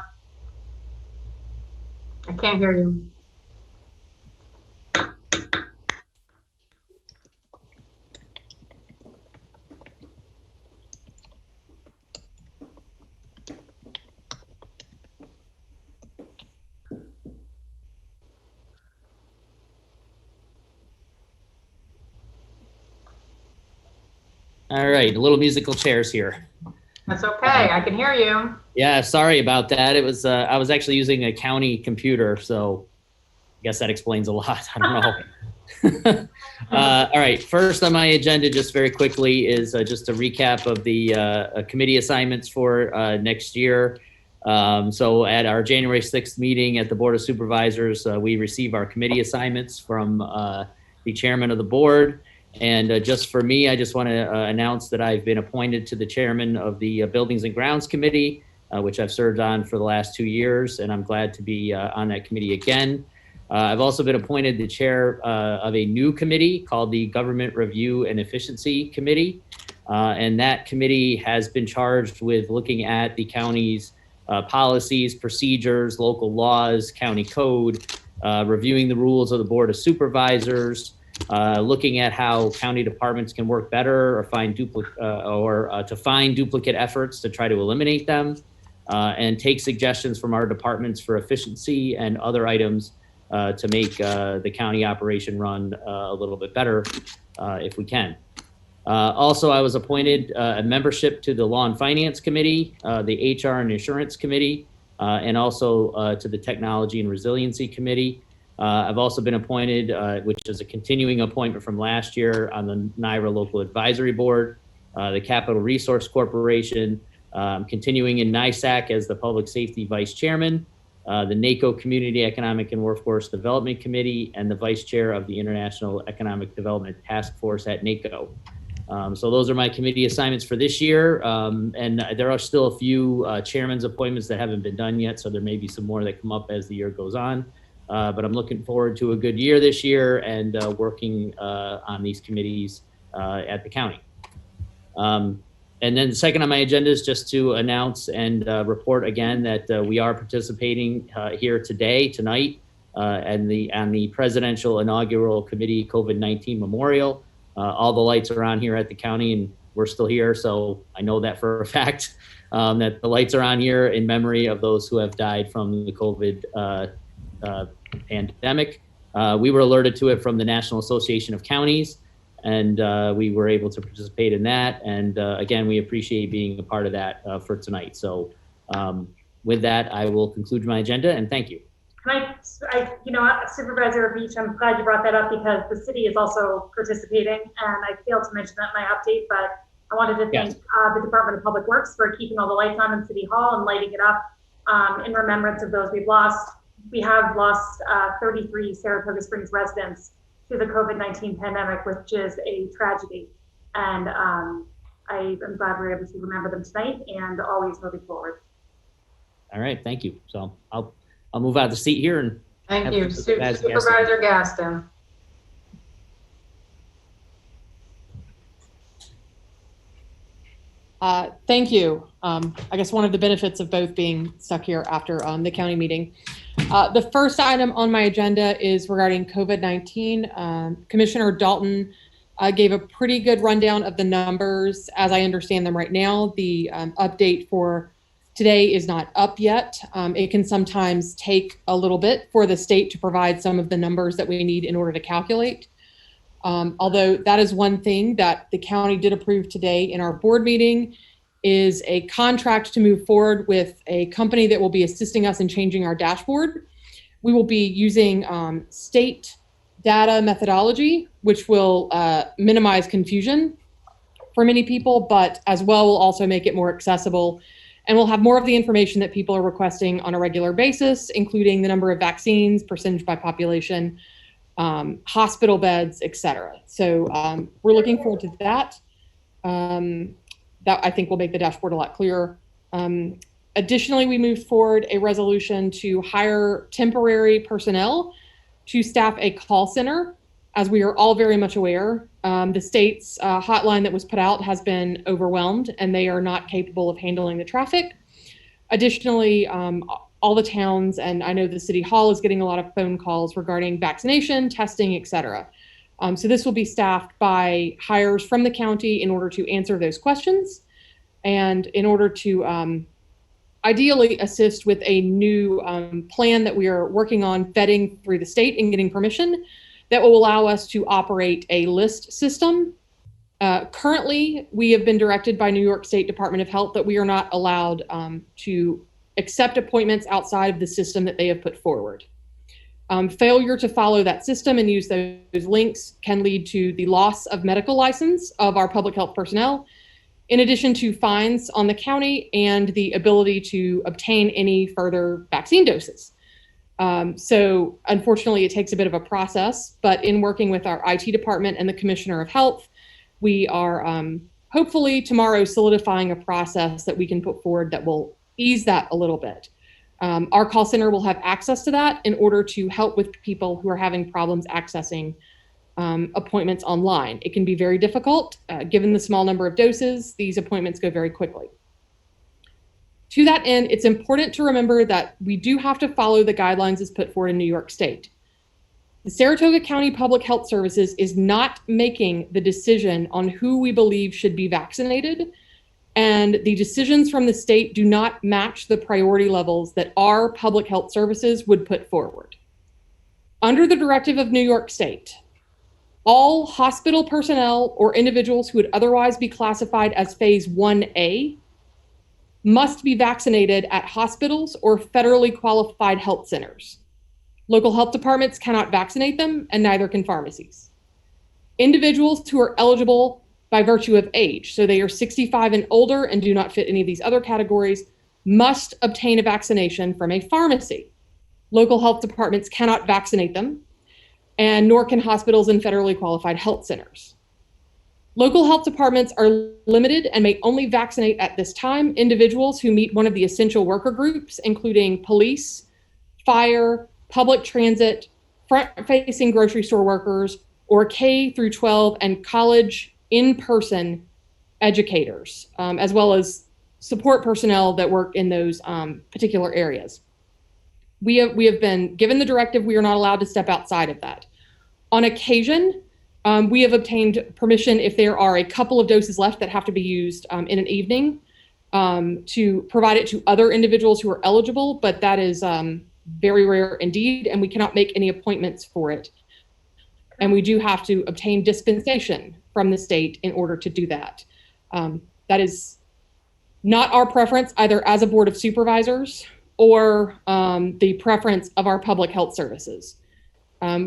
E: I can't hear you.
Q: All right, a little musical chairs here.
E: That's okay. I can hear you.
Q: Yeah, sorry about that. It was I was actually using a county computer, so I guess that explains a lot. I don't know. All right, first on my agenda, just very quickly, is just a recap of the committee assignments for next year. So at our January 6th meeting at the Board of Supervisors, we receive our committee assignments from the chairman of the board. And just for me, I just want to announce that I've been appointed to the chairman of the Buildings and Grounds Committee, which I've served on for the last 2 years, and I'm glad to be on that committee again. I've also been appointed the chair of a new committee called the Government Review and Efficiency Committee. And that committee has been charged with looking at the county's policies, procedures, local laws, county code, reviewing the rules of the Board of Supervisors, looking at how county departments can work better or find to find duplicate efforts to try to eliminate them, and take suggestions from our departments for efficiency and other items to make the county operation run a little bit better if we can. Also, I was appointed a membership to the Law and Finance Committee, the HR and Insurance Committee, and also to the Technology and Resiliency Committee. I've also been appointed, which is a continuing appointment from last year, on the NIRA Local Advisory Board, the Capital Resource Corporation, continuing in NISAC as the Public Safety Vice Chairman, the NACO Community Economic and Workforce Development Committee, and the Vice Chair of the International Economic Development Task Force at NACO. So those are my committee assignments for this year. And there are still a few chairman's appointments that haven't been done yet, so there may be some more that come up as the year goes on. But I'm looking forward to a good year this year and working on these committees at the county. And then the second on my agenda is just to announce and report again that we are participating here tonight, on the Presidential Inaugural Committee COVID-19 Memorial. All the lights are on here at the county, and we're still here, so I know that for a fact, that the lights are on here in memory of those who have died from the COVID pandemic. We were alerted to it from the National Association of Counties, and we were able to participate in that. And again, we appreciate being a part of that for tonight. So with that, I will conclude my agenda, and thank you.
N: Supervisor Beach, I'm glad you brought that up because the city is also participating, and I failed to mention that in my update, but I wanted to thank the Department of Public Works for keeping all the lights on in City Hall and lighting it up in remembrance of those we've lost. We have lost 33 Saratoga Springs residents to the COVID-19 pandemic, which is a tragedy. And I am glad we're able to remember them tonight and always moving forward.
Q: All right, thank you. So I'll move out of the seat here and
E: thank you, Supervisor Gaston.
P: Thank you. I guess one of the benefits of both being stuck here after the county meeting. The first item on my agenda is regarding COVID-19. Commissioner Dalton gave a pretty good rundown of the numbers as I understand them right now. The update for today is not up yet. It can sometimes take a little bit for the state to provide some of the numbers that we need in order to calculate. Although that is one thing that the county did approve today in our board meeting is a contract to move forward with a company that will be assisting us in changing our dashboard. We will be using state data methodology, which will minimize confusion for many people, but as well will also make it more accessible. And we'll have more of the information that people are requesting on a regular basis, including the number of vaccines, percentage by population, hospital beds, et cetera. So we're looking forward to that. That I think will make the dashboard a lot clearer. Additionally, we moved forward a resolution to hire temporary personnel to staff a call center. As we are all very much aware, the state's hotline that was put out has been overwhelmed and they are not capable of handling the traffic. Additionally, all the towns, and I know the City Hall is getting a lot of phone calls regarding vaccination, testing, et cetera. So this will be staffed by hires from the county in order to answer those questions and in order to ideally assist with a new plan that we are working on vetting through the state and getting permission that will allow us to operate a list system. Currently, we have been directed by New York State Department of Health that we are not allowed to accept appointments outside of the system that they have put forward. Failure to follow that system and use those links can lead to the loss of medical license of our public health personnel, in addition to fines on the county and the ability to obtain any further vaccine doses. So unfortunately, it takes a bit of a process, but in working with our IT department and the Commissioner of Health, we are hopefully tomorrow solidifying a process that we can put forward that will ease that a little bit. Our call center will have access to that in order to help with people who are having problems accessing appointments online. It can be very difficult. Given the small number of doses, these appointments go very quickly. To that end, it's important to remember that we do have to follow the guidelines as put forward in New York State. The Saratoga County Public Health Services is not making the decision on who we believe should be vaccinated, and the decisions from the state do not match the priority levels that our public health services would put forward. Under the directive of New York State, All hospital personnel or individuals who would otherwise be classified as phase 1A must be vaccinated at hospitals or federally qualified health centers. Local health departments cannot vaccinate them, and neither can pharmacies. Individuals who are eligible by virtue of age, so they are 65 and older and do not fit any of these other categories, must obtain a vaccination from a pharmacy. Local health departments cannot vaccinate them, and nor can hospitals and federally qualified health centers. Local health departments are limited and may only vaccinate at this time individuals who meet one of the essential worker groups, including police, fire, public transit, front-facing grocery store workers, or K through 12 and college in-person educators, as well as support personnel that work in those particular areas. We have been given the directive we are not allowed to step outside of that. On occasion, we have obtained permission if there are a couple of doses left that have to be used in an evening to provide it to other individuals who are eligible, but that is very rare indeed, and we cannot make any appointments for it. And we do have to obtain dispensation from the state in order to do that. That is not our preference, either as a board of supervisors or the preference of our public health services.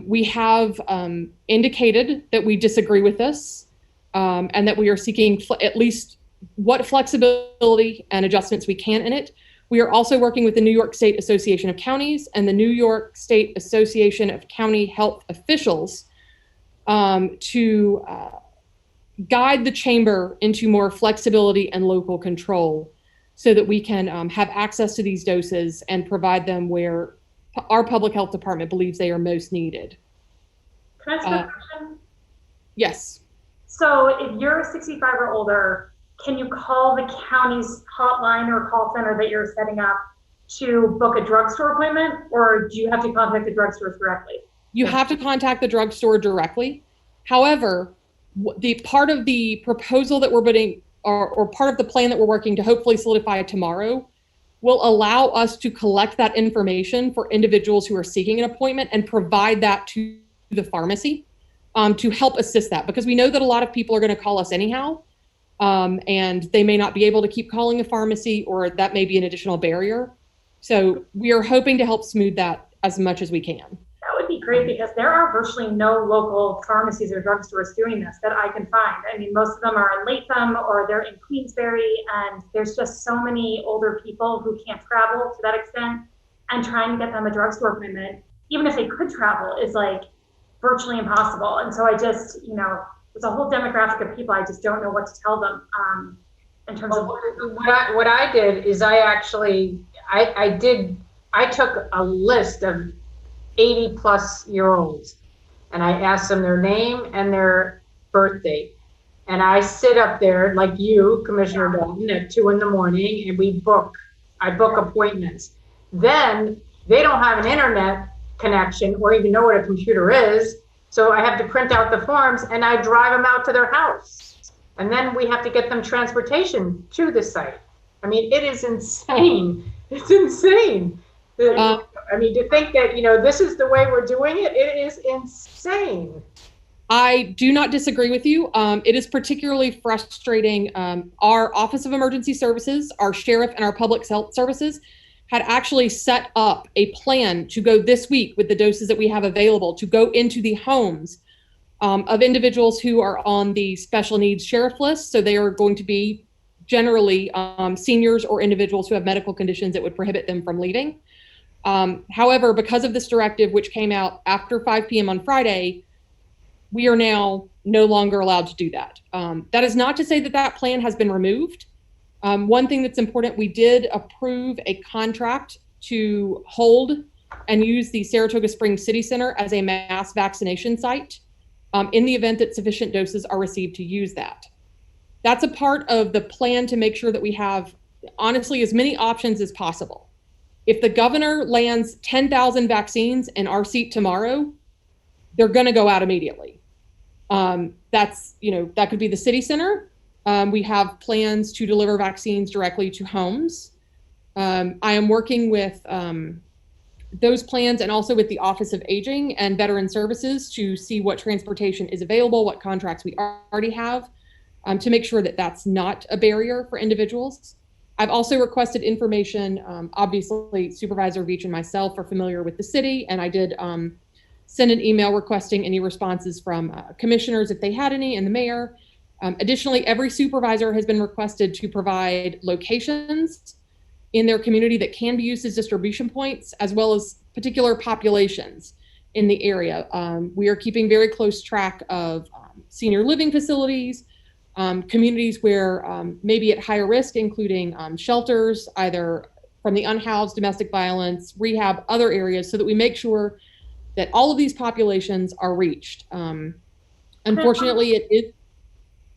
P: We have indicated that we disagree with this and that we are seeking at least what flexibility and adjustments we can in it. We are also working with the New York State Association of Counties and the New York State Association of County Health Officials to guide the chamber into more flexibility and local control so that we can have access to these doses and provide them where our public health department believes they are most needed.
N: Can I ask a question?
P: Yes.
N: So if you're 65 or older, can you call the county's hotline or call center that you're setting up to book a drugstore appointment, or do you have to contact the drugstores directly?
P: You have to contact the drugstore directly. However, the part of the proposal that we're putting, or part of the plan that we're working to hopefully solidify tomorrow, will allow us to collect that information for individuals who are seeking an appointment and provide that to the pharmacy to help assist that, because we know that a lot of people are going to call us anyhow, and they may not be able to keep calling a pharmacy, or that may be an additional barrier. So we are hoping to help smooth that as much as we can.
N: That would be great, because there are virtually no local pharmacies or drugstores doing this that I can find. I mean, most of them are in Latham or they're in Queensbury, and there's just so many older people who can't travel to that extent, and trying to get them a drugstore appointment, even if they could travel, is like virtually impossible. And so I just, there's a whole demographic of people I just don't know what to tell them in terms of
E: what I did is I took a list of 80 plus year olds and I asked them their name and their birth date. And I sit up there like you, Commissioner Dalton, at 2 a.m. and I book appointments. Then they don't have an internet connection or even know what a computer is. So I have to print out the forms and I drive them out to their house. And then we have to get them transportation to the site. I mean, it is insane. It's insane. I mean, to think that, this is the way we're doing it, it is insane.
P: I do not disagree with you. It is particularly frustrating. Our Office of Emergency Services, our sheriff, and our public health services had actually set up a plan to go this week with the doses that we have available to go into the homes of individuals who are on the special needs sheriff list. So they are going to be generally seniors or individuals who have medical conditions that would prohibit them from leaving. However, because of this directive, which came out after 5 p.m. on Friday, we are now no longer allowed to do that. That is not to say that that plan has been removed. One thing that's important, we did approve a contract to hold and use the Saratoga Springs City Center as a mass vaccination site in the event that sufficient doses are received to use that. That's a part of the plan to make sure that we have, honestly, as many options as possible. If the governor lands 10,000 vaccines in our seat tomorrow, they're going to go out immediately. That could be the city center. We have plans to deliver vaccines directly to homes. I am working with those plans, and also with the Office of Aging and Veteran Services to see what transportation is available, what contracts we already have, to make sure that that's not a barrier for individuals. I've also requested information. Obviously, Supervisor Veach and myself are familiar with the city, and I did send an email requesting any responses from commissioners if they had any, and the mayor. Additionally, every supervisor has been requested to provide locations in their community that can be used as distribution points, as well as particular populations in the area. We are keeping very close track of senior living facilities, communities where maybe at higher risk, including shelters, either from the unhoused, domestic violence, rehab, other areas, so that we make sure that all of these populations are reached. Unfortunately, it is.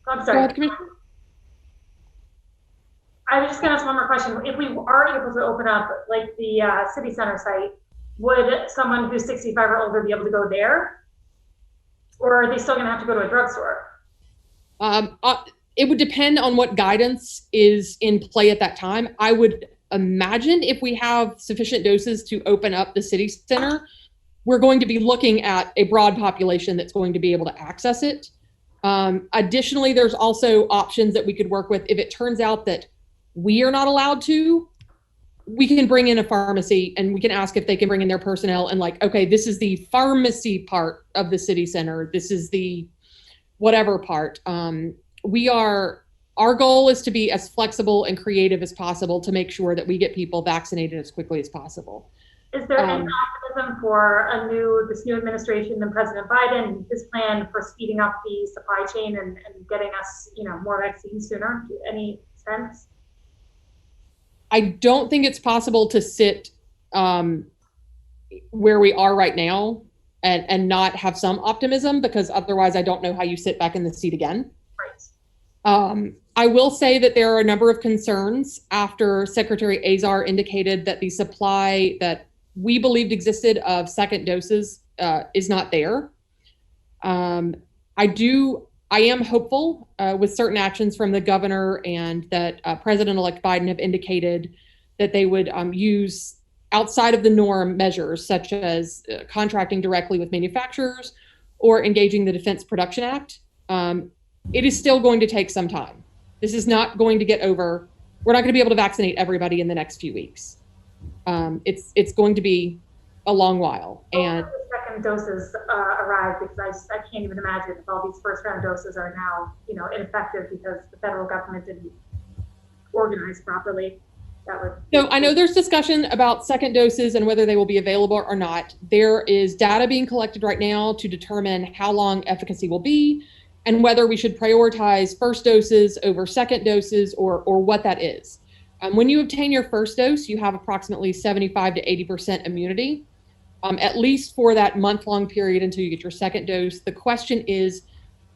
N: I'm sorry.
P: Go ahead, Commissioner.
N: I was just going to ask one more question. If we are able to open up like the city center site, would someone who's 65 or older be able to go there? Or are they still going to have to go to a drugstore?
P: It would depend on what guidance is in play at that time. I would imagine if we have sufficient doses to open up the city center, we're going to be looking at a broad population that's going to be able to access it. Additionally, there's also options that we could work with. If it turns out that we are not allowed to, we can bring in a pharmacy and we can ask if they can bring in their personnel and like, okay, this is the pharmacy part of the city center. This is the whatever part. Our goal is to be as flexible and creative as possible to make sure that we get people vaccinated as quickly as possible.
N: Is there any optimism for this new administration and President Biden, his plan for speeding up the supply chain and getting us, more vaccines sooner? Any sense?
P: I don't think it's possible to sit where we are right now and not have some optimism, because otherwise I don't know how you sit back in the seat again.
N: Right.
P: I will say that there are a number of concerns after Secretary Azar indicated that the supply that we believed existed of second doses is not there. I am hopeful with certain actions from the governor and that President-elect Biden have indicated that they would use outside of the norm measures such as contracting directly with manufacturers or engaging the Defense Production Act. It is still going to take some time. This is not going to get over. We're not going to be able to vaccinate everybody in the next few weeks. It's going to be a long while. And
N: the second doses arrive, because I can't even imagine if all these first round doses are now, ineffective because the federal government didn't organize properly.
P: So I know there's discussion about second doses and whether they will be available or not. There is data being collected right now to determine how long efficacy will be and whether we should prioritize first doses over second doses or what that is. When you obtain your first dose, you have approximately 75 to 80% immunity, at least for that month-long period until you get your second dose. The question is,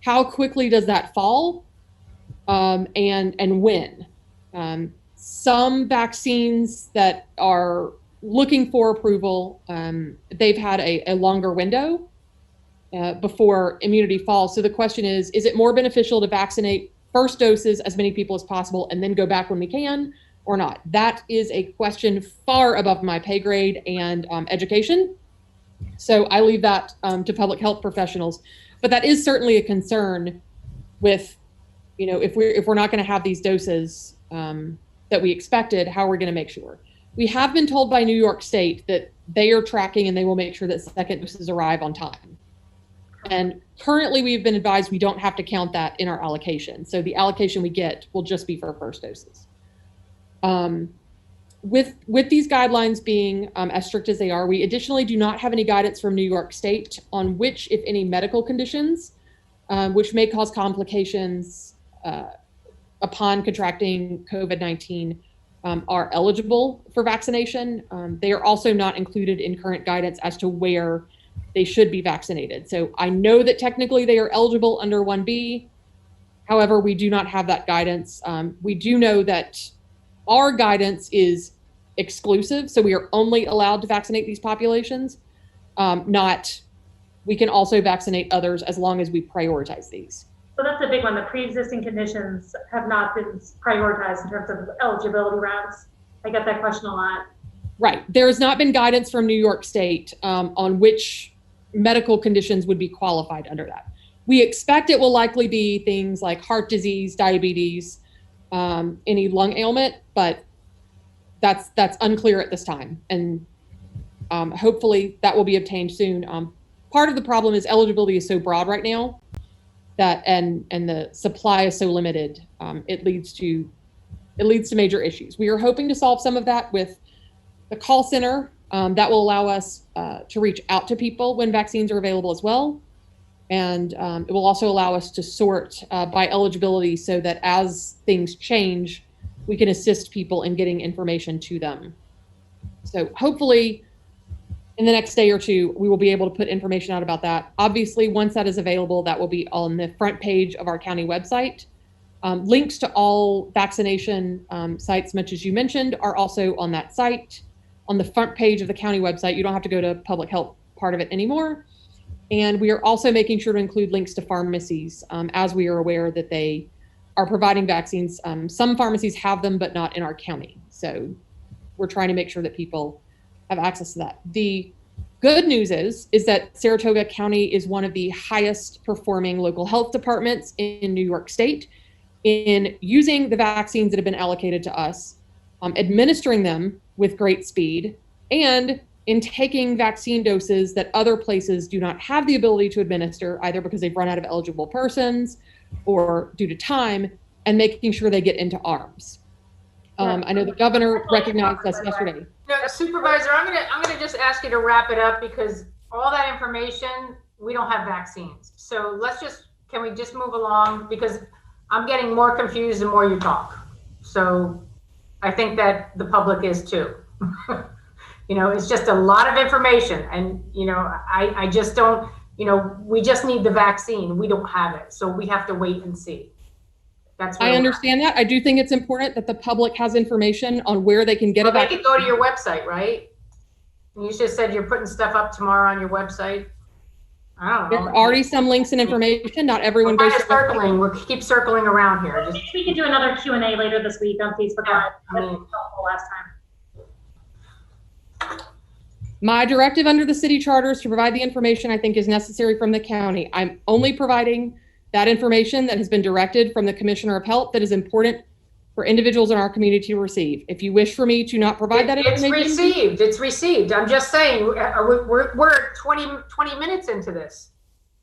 P: how quickly does that fall, and when? Some vaccines that are looking for approval, they've had a longer window before immunity falls. So the question is it more beneficial to vaccinate first doses as many people as possible and then go back when we can, or not? That is a question far above my pay grade and education. So I leave that to public health professionals. But that is certainly a concern with, if we're not going to have these doses that we expected, how are we going to make sure? We have been told by New York State that they are tracking and they will make sure that second doses arrive on time. And currently we've been advised we don't have to count that in our allocation. So the allocation we get will just be for first doses. With these guidelines being as strict as they are, we additionally do not have any guidance from New York State on which, if any, medical conditions, which may cause complications upon contracting COVID-19 are eligible for vaccination. They are also not included in current guidance as to where they should be vaccinated. So I know that technically they are eligible under 1B. However, we do not have that guidance. We do know that our guidance is exclusive, so we are only allowed to vaccinate these populations, we can also vaccinate others as long as we prioritize these.
N: So that's a big one. The pre-existing conditions have not been prioritized in terms of eligibility rounds. I get that question a lot.
P: Right. There has not been guidance from New York State on which medical conditions would be qualified under that. We expect it will likely be things like heart disease, diabetes, any lung ailment, but that's unclear at this time. And hopefully that will be obtained soon. Part of the problem is eligibility is so broad right now that and the supply is so limited. It leads to major issues. We are hoping to solve some of that with the call center that will allow us to reach out to people when vaccines are available as well. And it will also allow us to sort by eligibility so that as things change, we can assist people in getting information to them. So hopefully in the next day or two, we will be able to put information out about that. Obviously, once that is available, that will be on the front page of our county website. Links to all vaccination sites, much as you mentioned, are also on that site. On the front page of the county website, you don't have to go to public health part of it anymore. And we are also making sure to include links to pharmacies as we are aware that they are providing vaccines. Some pharmacies have them, but not in our county. So we're trying to make sure that people have access to that. The good news is that Saratoga County is one of the highest performing local health departments in New York State in using the vaccines that have been allocated to us, administering them with great speed, and in taking vaccine doses that other places do not have the ability to administer, either because they've run out of eligible persons or due to time, and making sure they get into arms. I know the governor recognized us yesterday.
E: No, Supervisor, I'm gonna just ask you to wrap it up because all that information, we don't have vaccines. So can we just move along? Because I'm getting more confused the more you talk. So I think that the public is too. It's just a lot of information and, I just don't, we just need the vaccine. We don't have it. So we have to wait and see.
P: I understand that. I do think it's important that the public has information on where they can get a vaccine.
E: They can go to your website, right? You just said you're putting stuff up tomorrow on your website. I don't know.
P: There's already some links and information. Not everyone goes to
E: circling. We'll keep circling around here.
N: Maybe we can do another Q&A later this week on Facebook Live. That was helpful last time.
P: My directive under the city charter is to provide the information I think is necessary from the county. I'm only providing that information that has been directed from the Commissioner of Health that is important for individuals in our community to receive. If you wish for me to not provide that information.
E: It's received. I'm just saying, we're 20 minutes into this.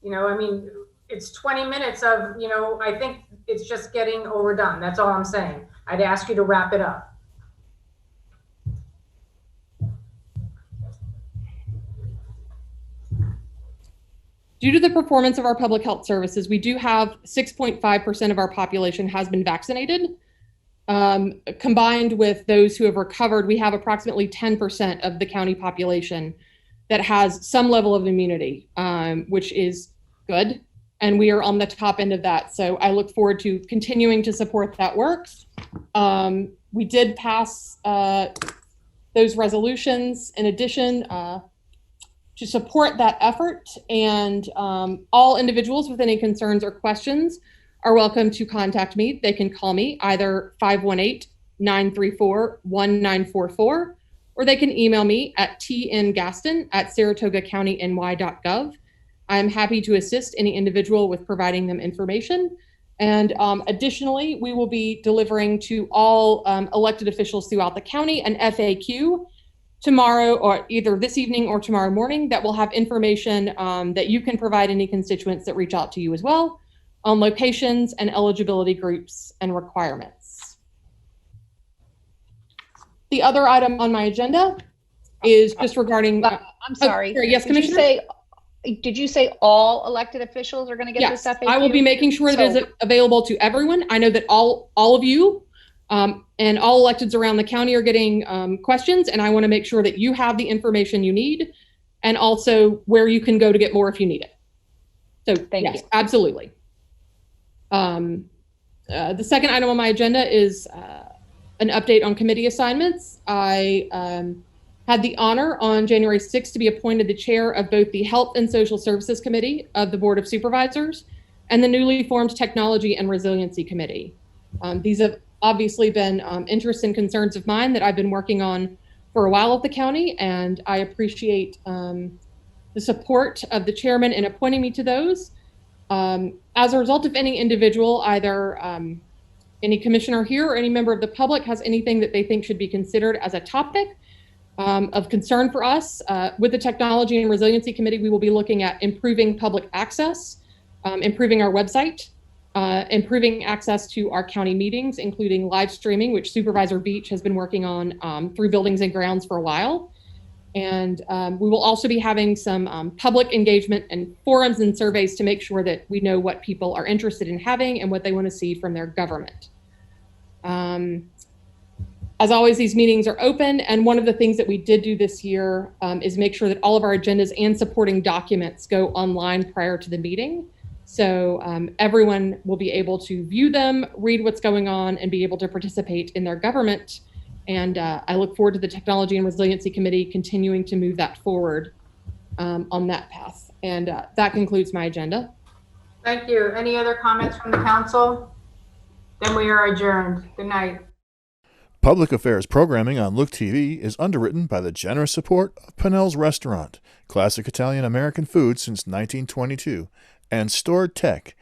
E: It's 20 minutes of, I think it's just getting overdone. That's all I'm saying. I'd ask you to wrap it up.
P: Due to the performance of our public health services, we do have 6.5% of our population has been vaccinated. Combined with those who have recovered, we have approximately 10% of the county population that has some level of immunity, which is good. And we are on the top end of that. So I look forward to continuing to support that work. We did pass those resolutions in addition to support that effort, and all individuals with any concerns or questions are welcome to contact me. They can call me either 518-934-1944, or they can email me at tngaston@saratogacountyny.gov. I'm happy to assist any individual with providing them information. And additionally, we will be delivering to all elected officials throughout the county an FAQ tomorrow, or either this evening or tomorrow morning, that will have information that you can provide any constituents that reach out to you as well on locations and eligibility groups and requirements. The other item on my agenda is just regarding.
R: I'm sorry.
P: Yes, Commissioner.
R: Did you say all elected officials are going to get this FAQ?
P: I will be making sure that it is available to everyone. I know that all of you and all electeds around the county are getting questions, and I want to make sure that you have the information you need and also where you can go to get more if you need it. So
R: Thank you.
P: Absolutely. The second item on my agenda is an update on committee assignments. I had the honor on January 6th to be appointed the chair of both the Health and Social Services Committee of the Board of Supervisors and the newly formed Technology and Resiliency Committee. These have obviously been interests and concerns of mine that I've been working on for a while at the county, and I appreciate the support of the chairman in appointing me to those. As a result, if any individual, either any commissioner here or any member of the public, has anything that they think should be considered as a topic of concern for us, with the Technology and Resiliency Committee, we will be looking at improving public access, improving our website, improving access to our county meetings, including live streaming, which Supervisor Beach has been working on through Buildings and Grounds for a while. And we will also be having some public engagement and forums and surveys to make sure that we know what people are interested in having and what they want to see from their government. As always, these meetings are open, and one of the things that we did do this year is make sure that all of our agendas and supporting documents go online prior to the meeting. So everyone will be able to view them, read what's going on, and be able to participate in their government. And I look forward to the Technology and Resiliency Committee continuing to move that forward on that path. And that concludes my agenda.
E: Thank you. Any other comments from the council? Then we are adjourned. Good night.
A: Public Affairs programming on Look TV is underwritten by the generous support of Pennell's Restaurant, classic Italian American food since 1922, and Stored Tech,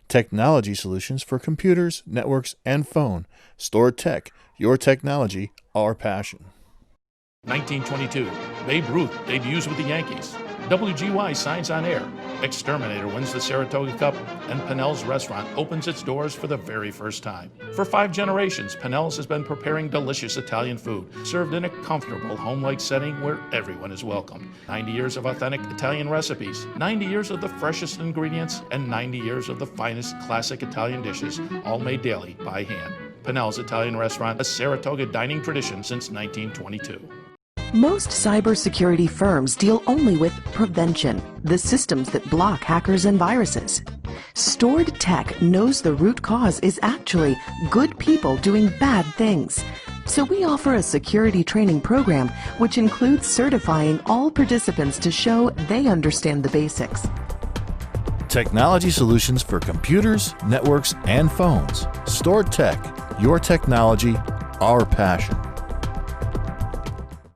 A: technology solutions for computers, networks, and phone. Stored Tech, your technology, our passion.
B: 1922, Babe Ruth debuts with the Yankees. WGY signs on air. Exterminator wins the Saratoga Cup, and Pennell's Restaurant opens its doors for the very first time. For 5 generations, Pennell's has been preparing delicious Italian food, served in a comfortable, home-like setting where everyone is welcome. 90 years of authentic Italian recipes, 90 years of the freshest ingredients, and 90 years of the finest classic Italian dishes, all made daily by hand. Pennell's Italian Restaurant, a Saratoga dining tradition since 1922.
C: Most cybersecurity firms deal only with prevention, the systems that block hackers and viruses. Stored Tech knows the root cause is actually good people doing bad things. So we offer a security training program which includes certifying all participants to show they understand the basics.
A: Technology solutions for computers, networks, and phones. Stored Tech, your technology, our passion.